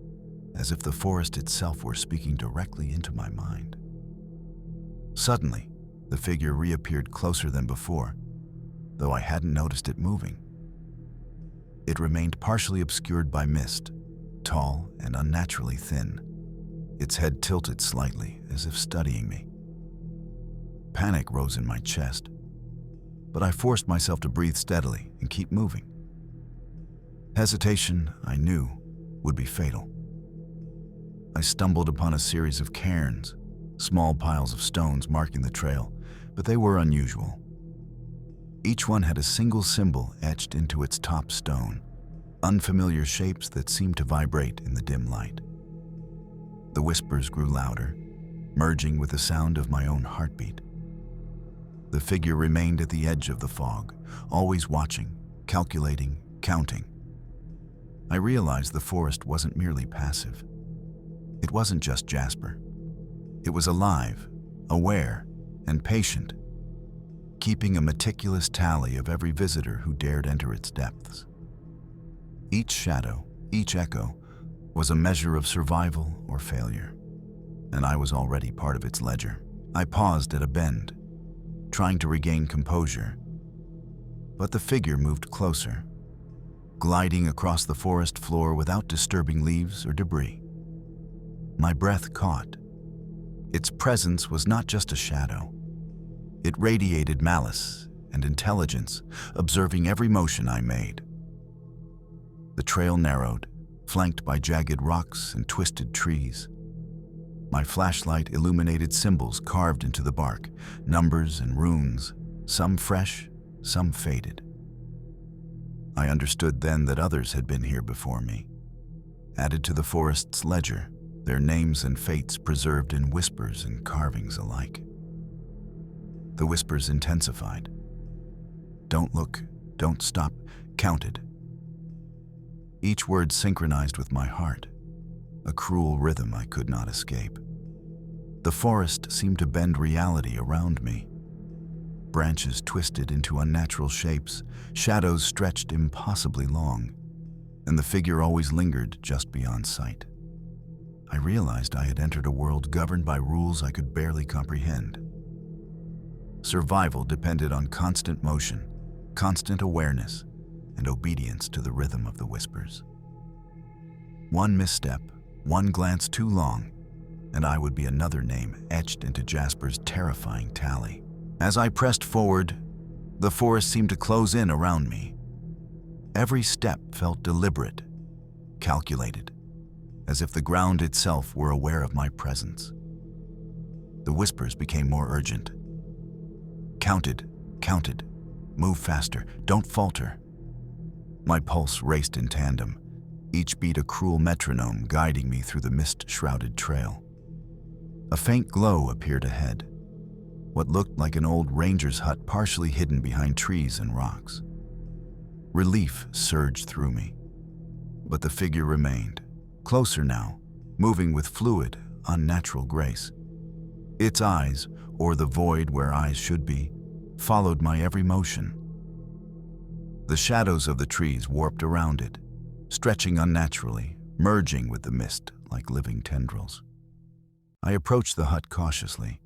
as if the forest itself were speaking directly into my mind. Suddenly, the figure reappeared closer than before, though I hadn't noticed it moving. It remained partially obscured by mist, tall and unnaturally thin, its head tilted slightly as if studying me. Panic rose in my chest, but I forced myself to breathe steadily and keep moving. Hesitation, I knew, would be fatal. I stumbled upon a series of cairns, small piles of stones marking the trail, but they were unusual. Each one had a single symbol etched into its top stone, unfamiliar shapes that seemed to vibrate in the dim light. The whispers grew louder, merging with the sound of my own heartbeat. The figure remained at the edge of the fog, always watching, calculating, counting. I realized the forest wasn't merely passive. It wasn't just Jasper. It was alive, aware, and patient, keeping a meticulous tally of every visitor who dared enter its depths. Each shadow, each echo, was a measure of survival or failure, and I was already part of its ledger. I paused at a bend, trying to regain composure, but the figure moved closer, gliding across the forest floor without disturbing leaves or debris. My breath caught. Its presence was not just a shadow. It radiated malice and intelligence, observing every motion I made. The trail narrowed, flanked by jagged rocks and twisted trees. My flashlight illuminated symbols carved into the bark, numbers and runes, some fresh, some faded. I understood then that others had been here before me, added to the forest's ledger, their names and fates preserved in whispers and carvings alike. The whispers intensified. Don't look, don't stop, counted. Each word synchronized with my heart, a cruel rhythm I could not escape. The forest seemed to bend reality around me. Branches twisted into unnatural shapes, shadows stretched impossibly long, and the figure always lingered just beyond sight. I realized I had entered a world governed by rules I could barely comprehend. Survival depended on constant motion, constant awareness, and obedience to the rhythm of the whispers. One misstep, one glance too long, and I would be another name etched into Jasper's terrifying tally. As I pressed forward, the forest seemed to close in around me. Every step felt deliberate, calculated, as if the ground itself were aware of my presence. The whispers became more urgent. Counted, counted, move faster, don't falter. My pulse raced in tandem, each beat a cruel metronome guiding me through the mist-shrouded trail. A faint glow appeared ahead, what looked like an old ranger's hut partially hidden behind trees and rocks. Relief surged through me, but the figure remained, closer now, moving with fluid, unnatural grace. Its eyes, or the void where eyes should be, followed my every motion. The shadows of the trees warped around it, stretching unnaturally, merging with the mist like living tendrils. I approached the hut cautiously.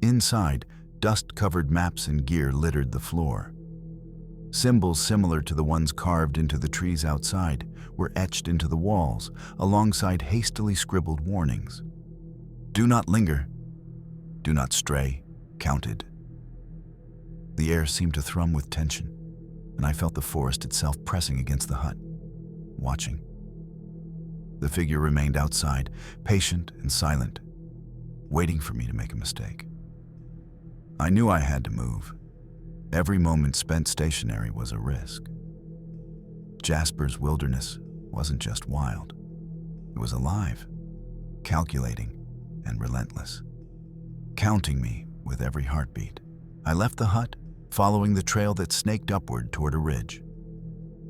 Inside, dust-covered maps and gear littered the floor. Symbols similar to the ones carved into the trees outside were etched into the walls, alongside hastily scribbled warnings. Do not linger. Do not stray. Counted. The air seemed to thrum with tension, and I felt the forest itself pressing against the hut, watching. The figure remained outside, patient and silent, waiting for me to make a mistake. I knew I had to move. Every moment spent stationary was a risk. Jasper's wilderness wasn't just wild. It was alive, calculating, and relentless, counting me with every heartbeat. I left the hut, following the trail that snaked upward toward a ridge.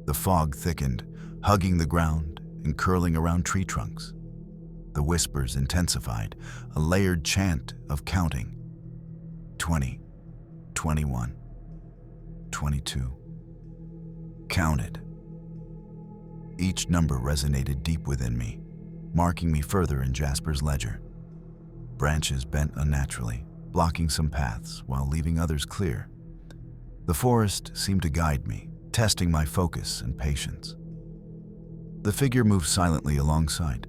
The fog thickened, hugging the ground and curling around tree trunks. The whispers intensified, a layered chant of counting. 20, 21, 22. Counted. Each number resonated deep within me, marking me further in Jasper's ledger. Branches bent unnaturally, blocking some paths while leaving others clear. The forest seemed to guide me, testing my focus and patience. The figure moved silently alongside,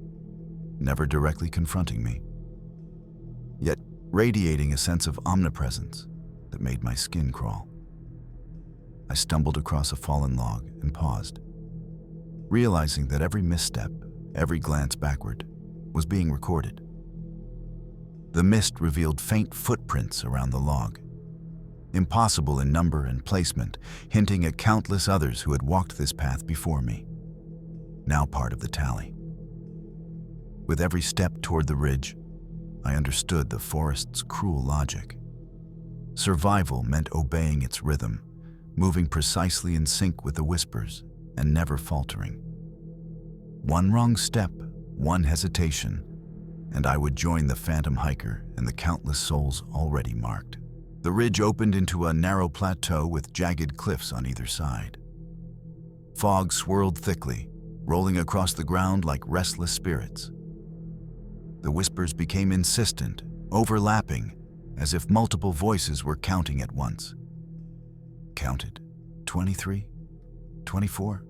never directly confronting me, yet radiating a sense of omnipresence that made my skin crawl. I stumbled across a fallen log and paused, realizing that every misstep, every glance backward, was being recorded. The mist revealed faint footprints around the log, impossible in number and placement, hinting at countless others who had walked this path before me, now part of the tally. With every step toward the ridge, I understood the forest's cruel logic. Survival meant obeying its rhythm, moving precisely in sync with the whispers and never faltering. One wrong step, one hesitation, and I would join the phantom hiker and the countless souls already marked. The ridge opened into a narrow plateau with jagged cliffs on either side. Fog swirled thickly, rolling across the ground like restless spirits. The whispers became insistent, overlapping, as if multiple voices were counting at once. Counted. 23, 24.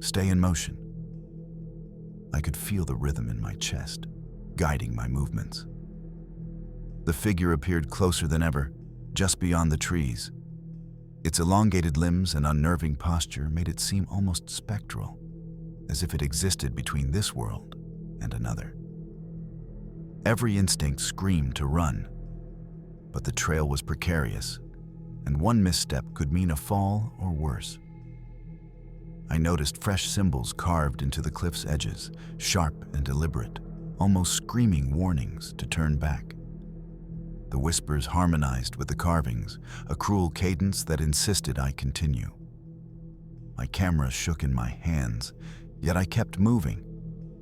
Stay in motion. I could feel the rhythm in my chest, guiding my movements. The figure appeared closer than ever, just beyond the trees. Its elongated limbs and unnerving posture made it seem almost spectral. as if it existed between this world and another. Every instinct screamed to run, but the trail was precarious, and one misstep could mean a fall or worse. I noticed fresh symbols carved into the cliff's edges, sharp and deliberate, almost screaming warnings to turn back. The whispers harmonized with the carvings, a cruel cadence that insisted I continue. My camera shook in my hands, yet I kept moving,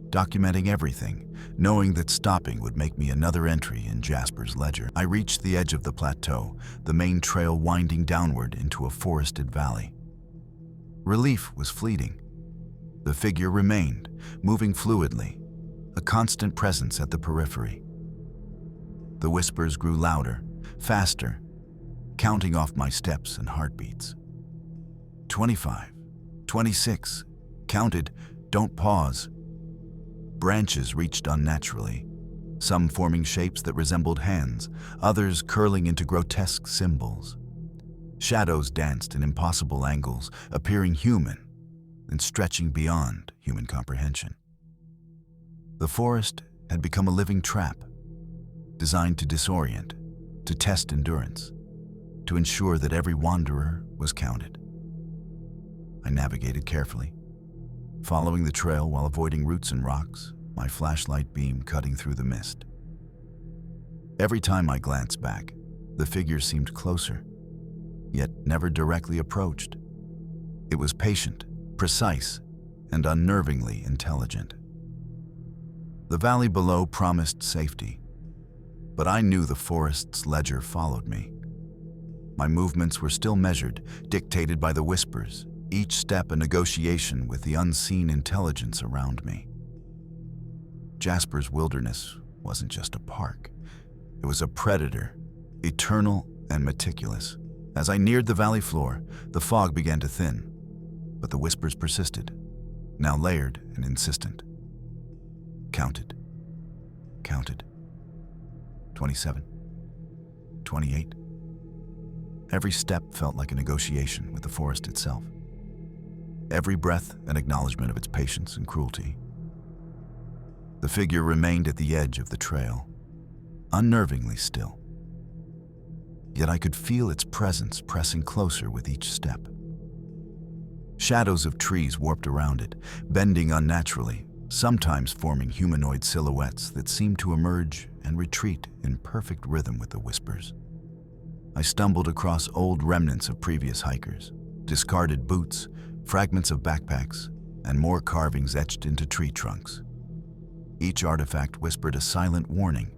documenting everything, knowing that stopping would make me another entry in Jasper's ledger. I reached the edge of the plateau, the main trail winding downward into a forested valley. Relief was fleeting. The figure remained, moving fluidly, a constant presence at the periphery. The whispers grew louder, faster, counting off my steps and heartbeats. 25, 26, counted, don't pause. Branches reached unnaturally, some forming shapes that resembled hands, others curling into grotesque symbols. Shadows danced in impossible angles, appearing human and stretching beyond human comprehension. The forest had become a living trap, designed to disorient, to test endurance, to ensure that every wanderer was counted. I navigated carefully, following the trail while avoiding roots and rocks, my flashlight beam cutting through the mist. Every time I glanced back, the figure seemed closer, yet never directly approached. It was patient, precise, and unnervingly intelligent. The valley below promised safety, but I knew the forest's ledger followed me. My movements were still measured, dictated by the whispers, each step a negotiation with the unseen intelligence around me. Jasper's wilderness wasn't just a park. It was a predator, eternal and meticulous. As I neared the valley floor, the fog began to thin, but the whispers persisted, now layered and insistent. Counted. 27. 28. Every step felt like a negotiation with the forest itself. Every breath an acknowledgement of its patience and cruelty. The figure remained at the edge of the trail, unnervingly still. Yet I could feel its presence pressing closer with each step. Shadows of trees warped around it, bending unnaturally, sometimes forming humanoid silhouettes that seemed to emerge and retreat in perfect rhythm with the whispers. I stumbled across old remnants of previous hikers, discarded boots, fragments of backpacks, and more carvings etched into tree trunks. Each artifact whispered a silent warning.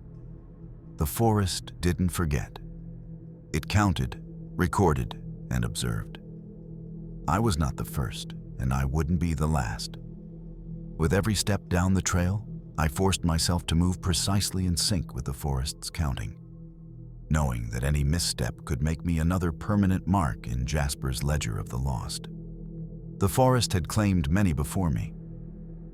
The forest didn't forget. It counted, recorded, and observed. I was not the first, and I wouldn't be the last. With every step down the trail, I forced myself to move precisely in sync with the forest's counting, knowing that any misstep could make me another permanent mark in Jasper's ledger of the lost. The forest had claimed many before me.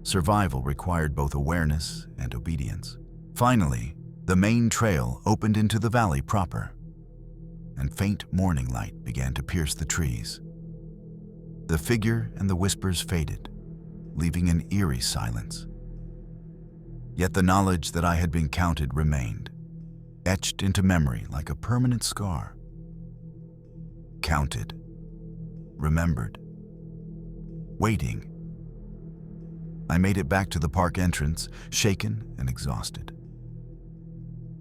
Survival required both awareness and obedience. Finally, the main trail opened into the valley proper, and faint morning light began to pierce the trees. The figure and the whispers faded, leaving an eerie silence. Yet the knowledge that I had been counted remained, etched into memory like a permanent scar. Counted, remembered, waiting. I made it back to the park entrance, shaken and exhausted.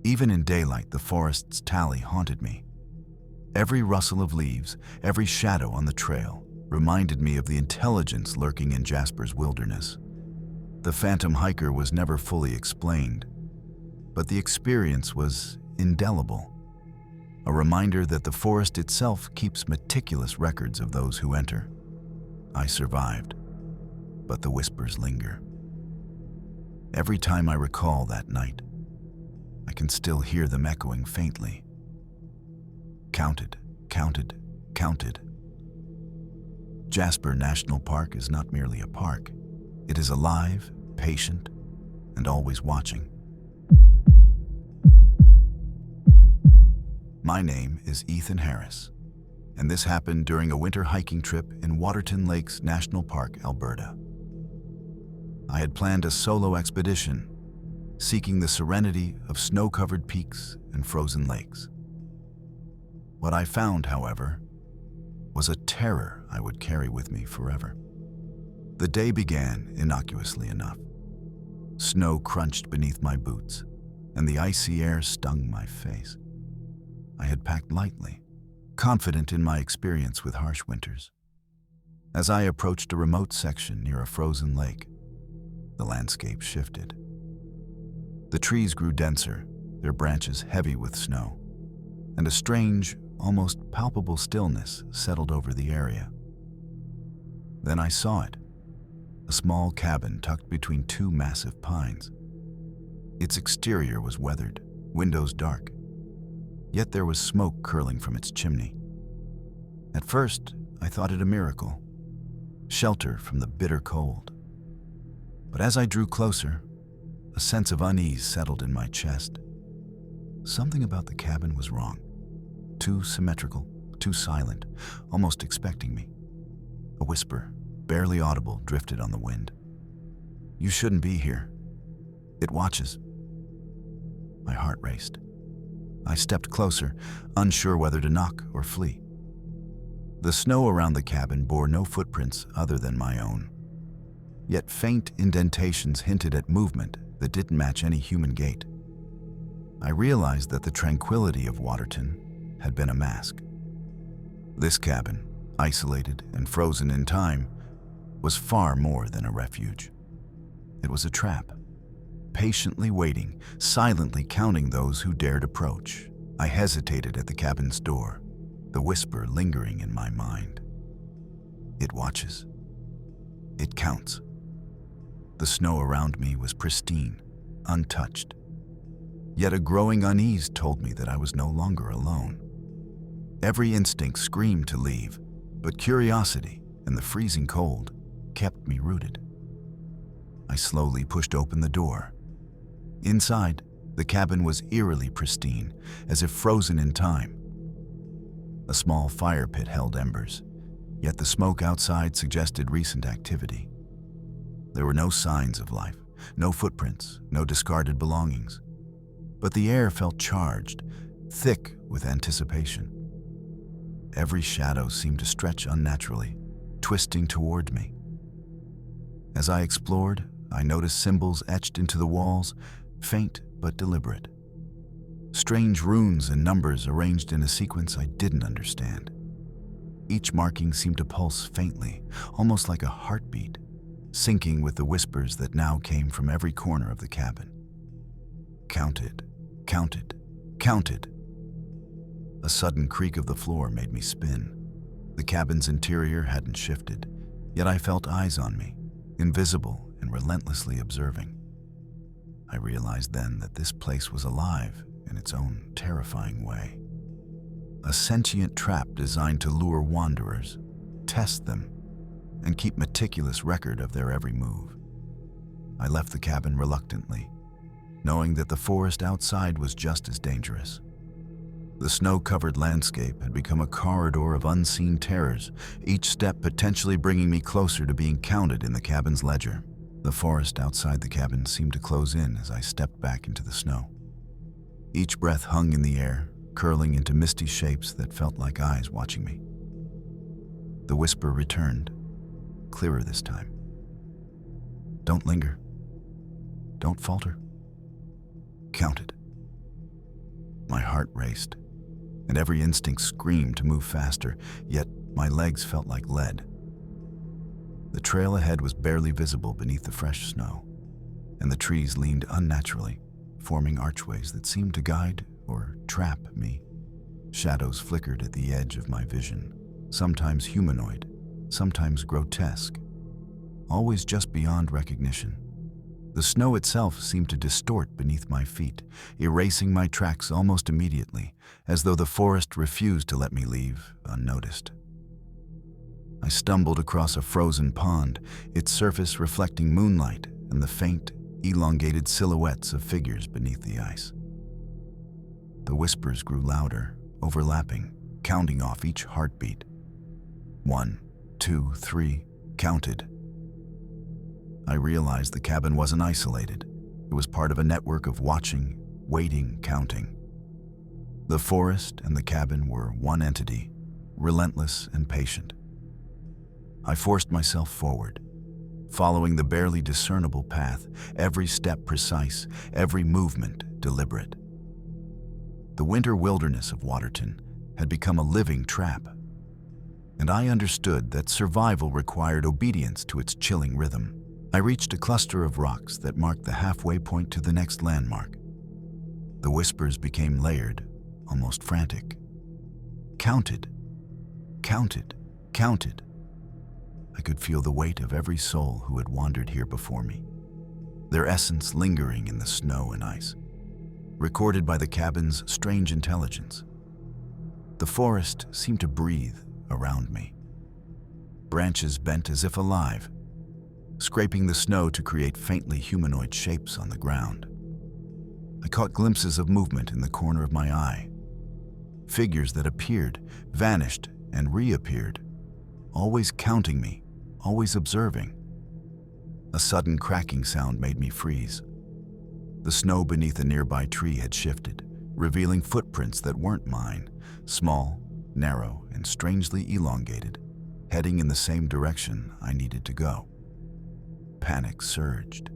Even in daylight, the forest's tally haunted me. Every rustle of leaves, every shadow on the trail reminded me of the intelligence lurking in Jasper's wilderness. The phantom hiker was never fully explained, but the experience was indelible, a reminder that the forest itself keeps meticulous records of those who enter. I survived, but the whispers linger. Every time I recall that night, I can still hear them echoing faintly. Counted, counted, counted. Jasper National Park is not merely a park. It is alive, patient, and always watching. My name is Ethan Harris, and this happened during a winter hiking trip in Waterton Lakes National Park, Alberta. I had planned a solo expedition, seeking the serenity of snow-covered peaks and frozen lakes. What I found, however, was a terror I would carry with me forever. The day began innocuously enough. Snow crunched beneath my boots, and the icy air stung my face. I had packed lightly, confident in my experience with harsh winters. As I approached a remote section near a frozen lake, the landscape shifted. The trees grew denser, their branches heavy with snow, and a strange, almost palpable stillness settled over the area. Then I saw it, a small cabin tucked between two massive pines. Its exterior was weathered, windows dark, yet there was smoke curling from its chimney. At first, I thought it a miracle, shelter from the bitter cold. But as I drew closer, a sense of unease settled in my chest. Something about the cabin was wrong. Too symmetrical, too silent, almost expecting me. A whisper, barely audible, drifted on the wind. "You shouldn't be here. It watches." My heart raced. I stepped closer, unsure whether to knock or flee. The snow around the cabin bore no footprints other than my own. Yet faint indentations hinted at movement that didn't match any human gait. I realized that the tranquility of Waterton had been a mask. This cabin, isolated and frozen in time, was far more than a refuge. It was a trap, patiently waiting, silently counting those who dared approach. I hesitated at the cabin's door, the whisper lingering in my mind. It watches. It counts. The snow around me was pristine, untouched. Yet a growing unease told me that I was no longer alone. Every instinct screamed to leave, but curiosity and the freezing cold kept me rooted. I slowly pushed open the door. Inside, the cabin was eerily pristine, as if frozen in time. A small fire pit held embers, yet the smoke outside suggested recent activity. There were no signs of life, no footprints, no discarded belongings. But the air felt charged, thick with anticipation. Every shadow seemed to stretch unnaturally, twisting toward me. As I explored, I noticed symbols etched into the walls, faint but deliberate. Strange runes and numbers arranged in a sequence I didn't understand. Each marking seemed to pulse faintly, almost like a heartbeat, syncing with the whispers that now came from every corner of the cabin. Counted, counted, counted. A sudden creak of the floor made me spin. The cabin's interior hadn't shifted, yet I felt eyes on me, invisible and relentlessly observing. I realized then that this place was alive in its own terrifying way. A sentient trap designed to lure wanderers, test them, and keep meticulous record of their every move. I left the cabin reluctantly, knowing that the forest outside was just as dangerous. The snow-covered landscape had become a corridor of unseen terrors, each step potentially bringing me closer to being counted in the cabin's ledger. The forest outside the cabin seemed to close in as I stepped back into the snow. Each breath hung in the air, curling into misty shapes that felt like eyes watching me. The whisper returned, clearer this time. "Don't linger. Don't falter. Count it." My heart raced, and every instinct screamed to move faster, yet my legs felt like lead. The trail ahead was barely visible beneath the fresh snow, and the trees leaned unnaturally, forming archways that seemed to guide or trap me. Shadows flickered at the edge of my vision, sometimes humanoid, sometimes grotesque, always just beyond recognition. The snow itself seemed to distort beneath my feet, erasing my tracks almost immediately, as though the forest refused to let me leave unnoticed. I stumbled across a frozen pond, its surface reflecting moonlight and the faint, elongated silhouettes of figures beneath the ice. The whispers grew louder, overlapping, counting off each heartbeat. 1, 2, 3, counted. I realized the cabin wasn't isolated. It was part of a network of watching, waiting, counting. The forest and the cabin were one entity, relentless and patient. I forced myself forward, following the barely discernible path, every step precise, every movement deliberate. The winter wilderness of Waterton had become a living trap, and I understood that survival required obedience to its chilling rhythm. I reached a cluster of rocks that marked the halfway point to the next landmark. The whispers became layered, almost frantic. Counted, counted, counted. I could feel the weight of every soul who had wandered here before me, their essence lingering in the snow and ice, recorded by the cabin's strange intelligence. The forest seemed to breathe around me. Branches bent as if alive, scraping the snow to create faintly humanoid shapes on the ground. I caught glimpses of movement in the corner of my eye, figures that appeared, vanished, and reappeared, always counting me, always observing. A sudden cracking sound made me freeze. The snow beneath a nearby tree had shifted, revealing footprints that weren't mine, small, narrow, and strangely elongated, heading in the same direction I needed to go. Panic surged,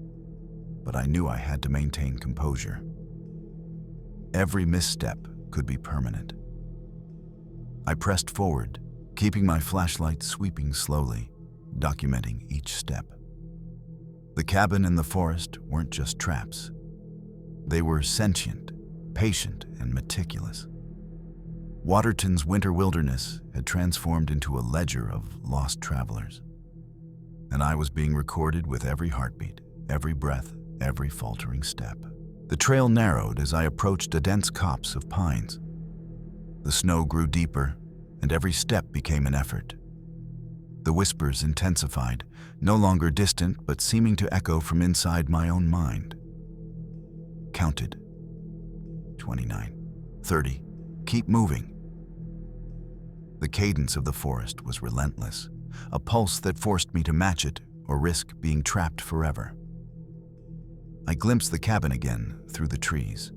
but I knew I had to maintain composure. Every misstep could be permanent. I pressed forward, keeping my flashlight sweeping slowly, documenting each step. The cabin and the forest weren't just traps. They were sentient, patient, and meticulous. Waterton's winter wilderness had transformed into a ledger of lost travelers, and I was being recorded with every heartbeat, every breath, every faltering step. The trail narrowed as I approached a dense copse of pines. The snow grew deeper, and every step became an effort. The whispers intensified, no longer distant but seeming to echo from inside my own mind. Counted. 29, 30, keep moving. The cadence of the forest was relentless, a pulse that forced me to match it or risk being trapped forever. I glimpsed the cabin again through the trees.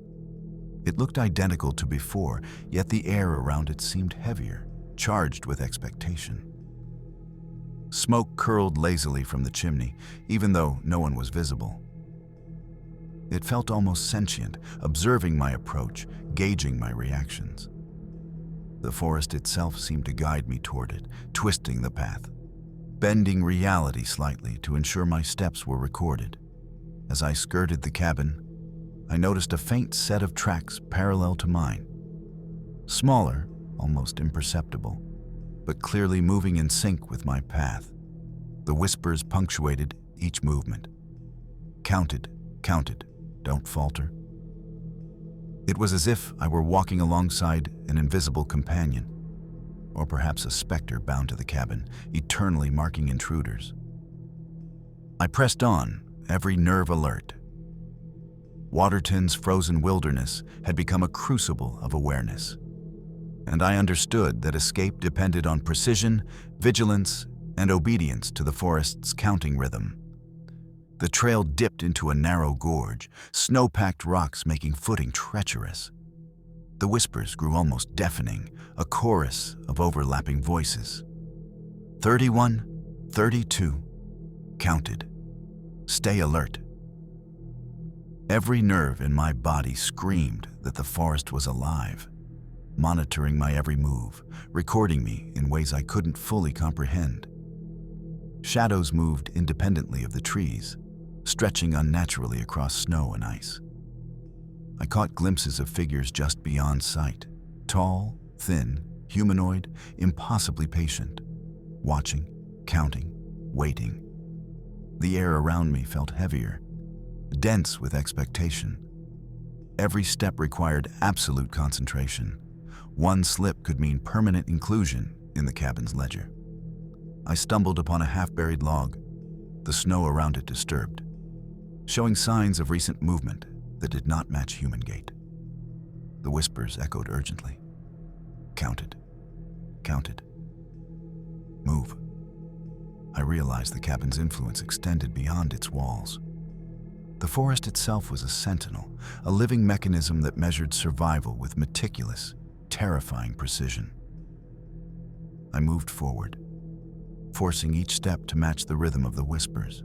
It looked identical to before, yet the air around it seemed heavier, charged with expectation. Smoke curled lazily from the chimney, even though no one was visible. It felt almost sentient, observing my approach, gauging my reactions. The forest itself seemed to guide me toward it, twisting the path, bending reality slightly to ensure my steps were recorded. As I skirted the cabin, I noticed a faint set of tracks parallel to mine. Smaller, almost imperceptible, but clearly moving in sync with my path. The whispers punctuated each movement. Counted, counted, don't falter. It was as if I were walking alongside an invisible companion, or perhaps a specter bound to the cabin, eternally marking intruders. I pressed on, every nerve alert. Waterton's frozen wilderness had become a crucible of awareness, and I understood that escape depended on precision, vigilance, and obedience to the forest's counting rhythm. The trail dipped into a narrow gorge, snow-packed rocks making footing treacherous. The whispers grew almost deafening, a chorus of overlapping voices. 31, 32, counted. Stay alert. Every nerve in my body screamed that the forest was alive, monitoring my every move, recording me in ways I couldn't fully comprehend. Shadows moved independently of the trees, stretching unnaturally across snow and ice. I caught glimpses of figures just beyond sight, tall, thin, humanoid, impossibly patient, watching, counting, waiting. The air around me felt heavier, dense with expectation. Every step required absolute concentration. One slip could mean permanent inclusion in the cabin's ledger. I stumbled upon a half-buried log, the snow around it disturbed, showing signs of recent movement that did not match human gait. The whispers echoed urgently. Counted. Counted. Move. I realized the cabin's influence extended beyond its walls. The forest itself was a sentinel, a living mechanism that measured survival with meticulous, terrifying precision. I moved forward, forcing each step to match the rhythm of the whispers.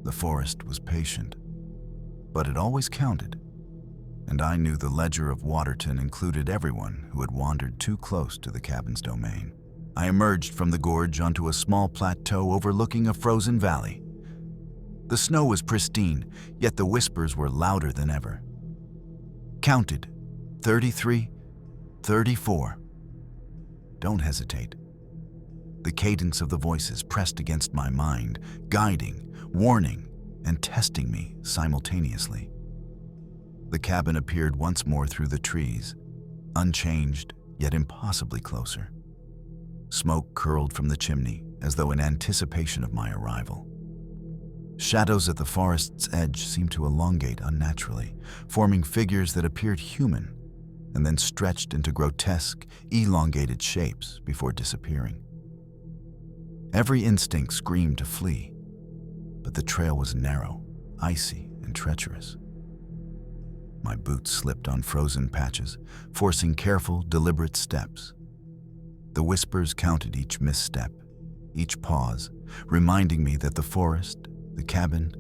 The forest was patient, but it always counted, and I knew the ledger of Waterton included everyone who had wandered too close to the cabin's domain. I emerged from the gorge onto a small plateau overlooking a frozen valley. The snow was pristine, yet the whispers were louder than ever. Counted, 33, 34. Don't hesitate. The cadence of the voices pressed against my mind, guiding, warning, and testing me simultaneously. The cabin appeared once more through the trees, unchanged, yet impossibly closer. Smoke curled from the chimney as though in anticipation of my arrival. Shadows at the forest's edge seemed to elongate unnaturally, forming figures that appeared human and then stretched into grotesque, elongated shapes before disappearing. Every instinct screamed to flee, but the trail was narrow, icy, and treacherous. My boots slipped on frozen patches, forcing careful, deliberate steps. The whispers counted each misstep, each pause, reminding me that the forest, the cabin,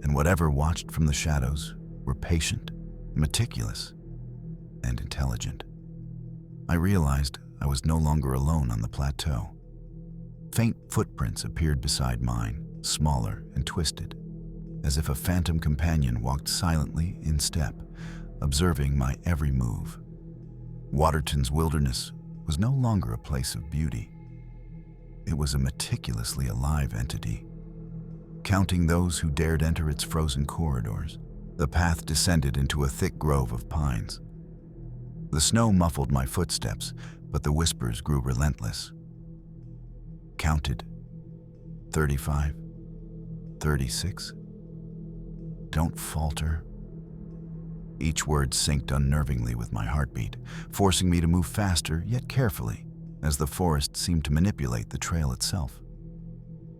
and whatever watched from the shadows were patient, meticulous, and intelligent. I realized I was no longer alone on the plateau. Faint footprints appeared beside mine, smaller and twisted, as if a phantom companion walked silently in step, observing my every move. Waterton's wilderness was no longer a place of beauty. It was a meticulously alive entity. Counting those who dared enter its frozen corridors, the path descended into a thick grove of pines. The snow muffled my footsteps, but the whispers grew relentless. Counted, 35, 36. Don't falter. Each word synced unnervingly with my heartbeat, forcing me to move faster yet carefully, as the forest seemed to manipulate the trail itself.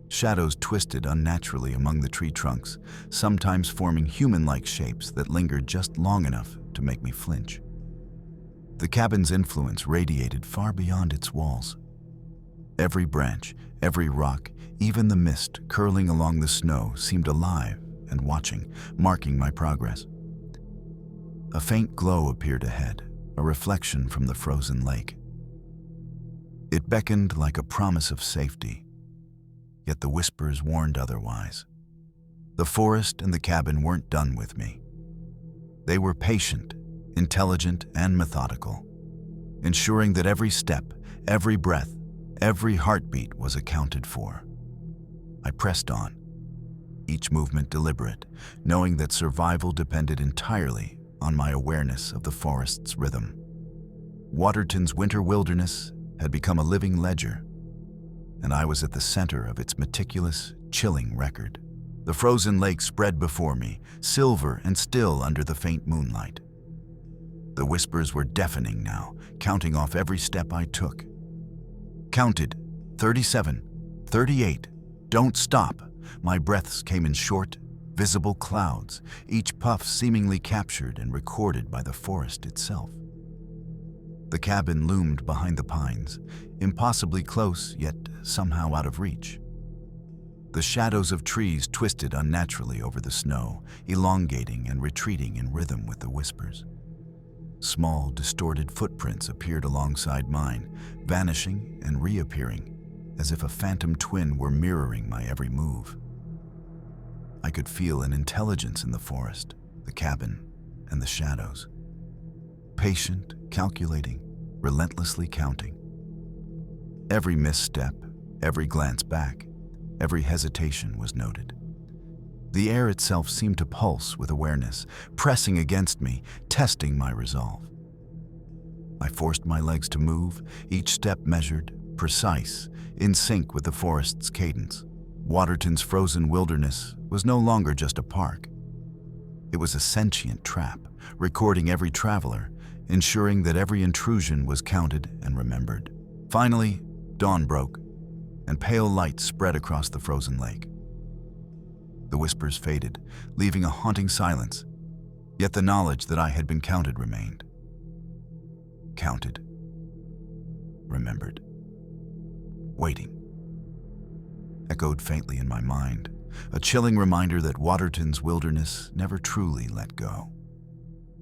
Shadows twisted unnaturally among the tree trunks, sometimes forming human-like shapes that lingered just long enough to make me flinch. The cabin's influence radiated far beyond its walls. Every branch, every rock, even the mist curling along the snow seemed alive and watching, marking my progress. A faint glow appeared ahead, a reflection from the frozen lake. It beckoned like a promise of safety, yet the whispers warned otherwise. The forest and the cabin weren't done with me. They were patient, intelligent, and methodical, ensuring that every step, every breath, every heartbeat was accounted for. I pressed on, each movement deliberate, knowing that survival depended entirely on my awareness of the forest's rhythm. Waterton's winter wilderness had become a living ledger, and I was at the center of its meticulous, chilling record. The frozen lake spread before me, silver and still under the faint moonlight. The whispers were deafening now, counting off every step I took. Counted, 37, 38, don't stop. My breaths came in short, visible clouds, each puff seemingly captured and recorded by the forest itself. The cabin loomed behind the pines, impossibly close yet somehow out of reach. The shadows of trees twisted unnaturally over the snow, elongating and retreating in rhythm with the whispers. Small, distorted footprints appeared alongside mine, vanishing and reappearing, as if a phantom twin were mirroring my every move. I could feel an intelligence in the forest, the cabin, and the shadows. Patient, calculating, relentlessly counting. Every misstep, every glance back, every hesitation was noted. The air itself seemed to pulse with awareness, pressing against me, testing my resolve. I forced my legs to move, each step measured, precise, in sync with the forest's cadence. Waterton's frozen wilderness was no longer just a park. It was a sentient trap, recording every traveler, ensuring that every intrusion was counted and remembered. Finally, dawn broke, and pale light spread across the frozen lake. The whispers faded, leaving a haunting silence, yet the knowledge that I had been counted remained. Counted. Remembered. Waiting. Echoed faintly in my mind, a chilling reminder that Waterton's wilderness never truly let go.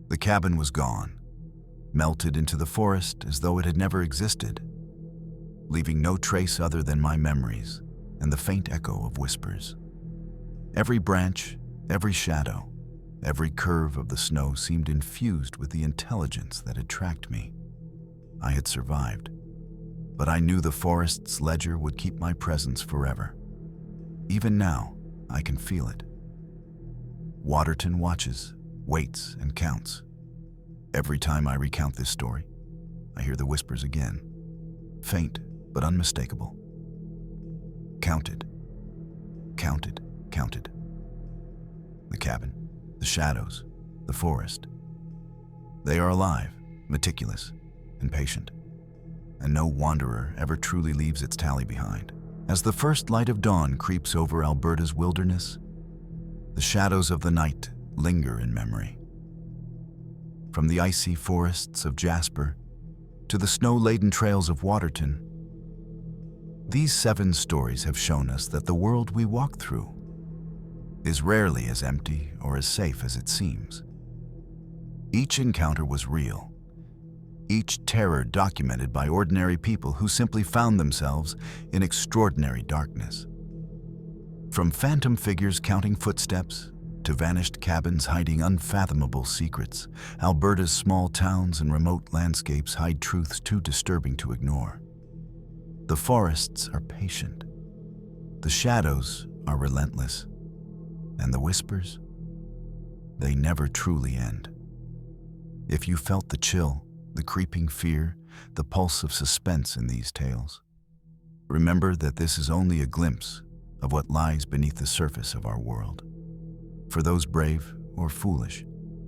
The cabin was gone, melted into the forest as though it had never existed, leaving no trace other than my memories and the faint echo of whispers. Every branch, every shadow, every curve of the snow seemed infused with the intelligence that had tracked me. I had survived, but I knew the forest's ledger would keep my presence forever. Even now, I can feel it. Waterton watches, waits, and counts. Every time I recount this story, I hear the whispers again, faint but unmistakable. Counted, counted, counted. The cabin, the shadows, the forest. They are alive, meticulous, and patient, and no wanderer ever truly leaves its tally behind. As the first light of dawn creeps over Alberta's wilderness, the shadows of the night linger in memory. From the icy forests of Jasper to the snow-laden trails of Waterton, these 7 stories have shown us that the world we walk through is rarely as empty or as safe as it seems. Each encounter was real, each terror documented by ordinary people who simply found themselves in extraordinary darkness. From phantom figures counting footsteps to vanished cabins hiding unfathomable secrets, Alberta's small towns and remote landscapes hide truths too disturbing to ignore. The forests are patient, the shadows are relentless, and the whispers, they never truly end. If you felt the chill, the creeping fear, the pulse of suspense in these tales, remember that this is only a glimpse of what lies beneath the surface of our world. For those brave or foolish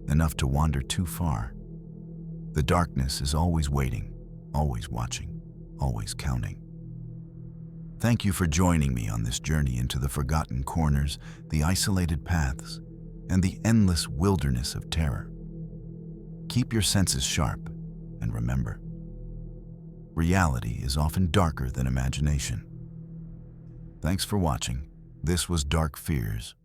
enough to wander too far, the darkness is always waiting, always watching, always counting. Thank you for joining me on this journey into the forgotten corners, the isolated paths, and the endless wilderness of terror. Keep your senses sharp, and remember, reality is often darker than imagination. Thanks for watching. This was Dark Fears.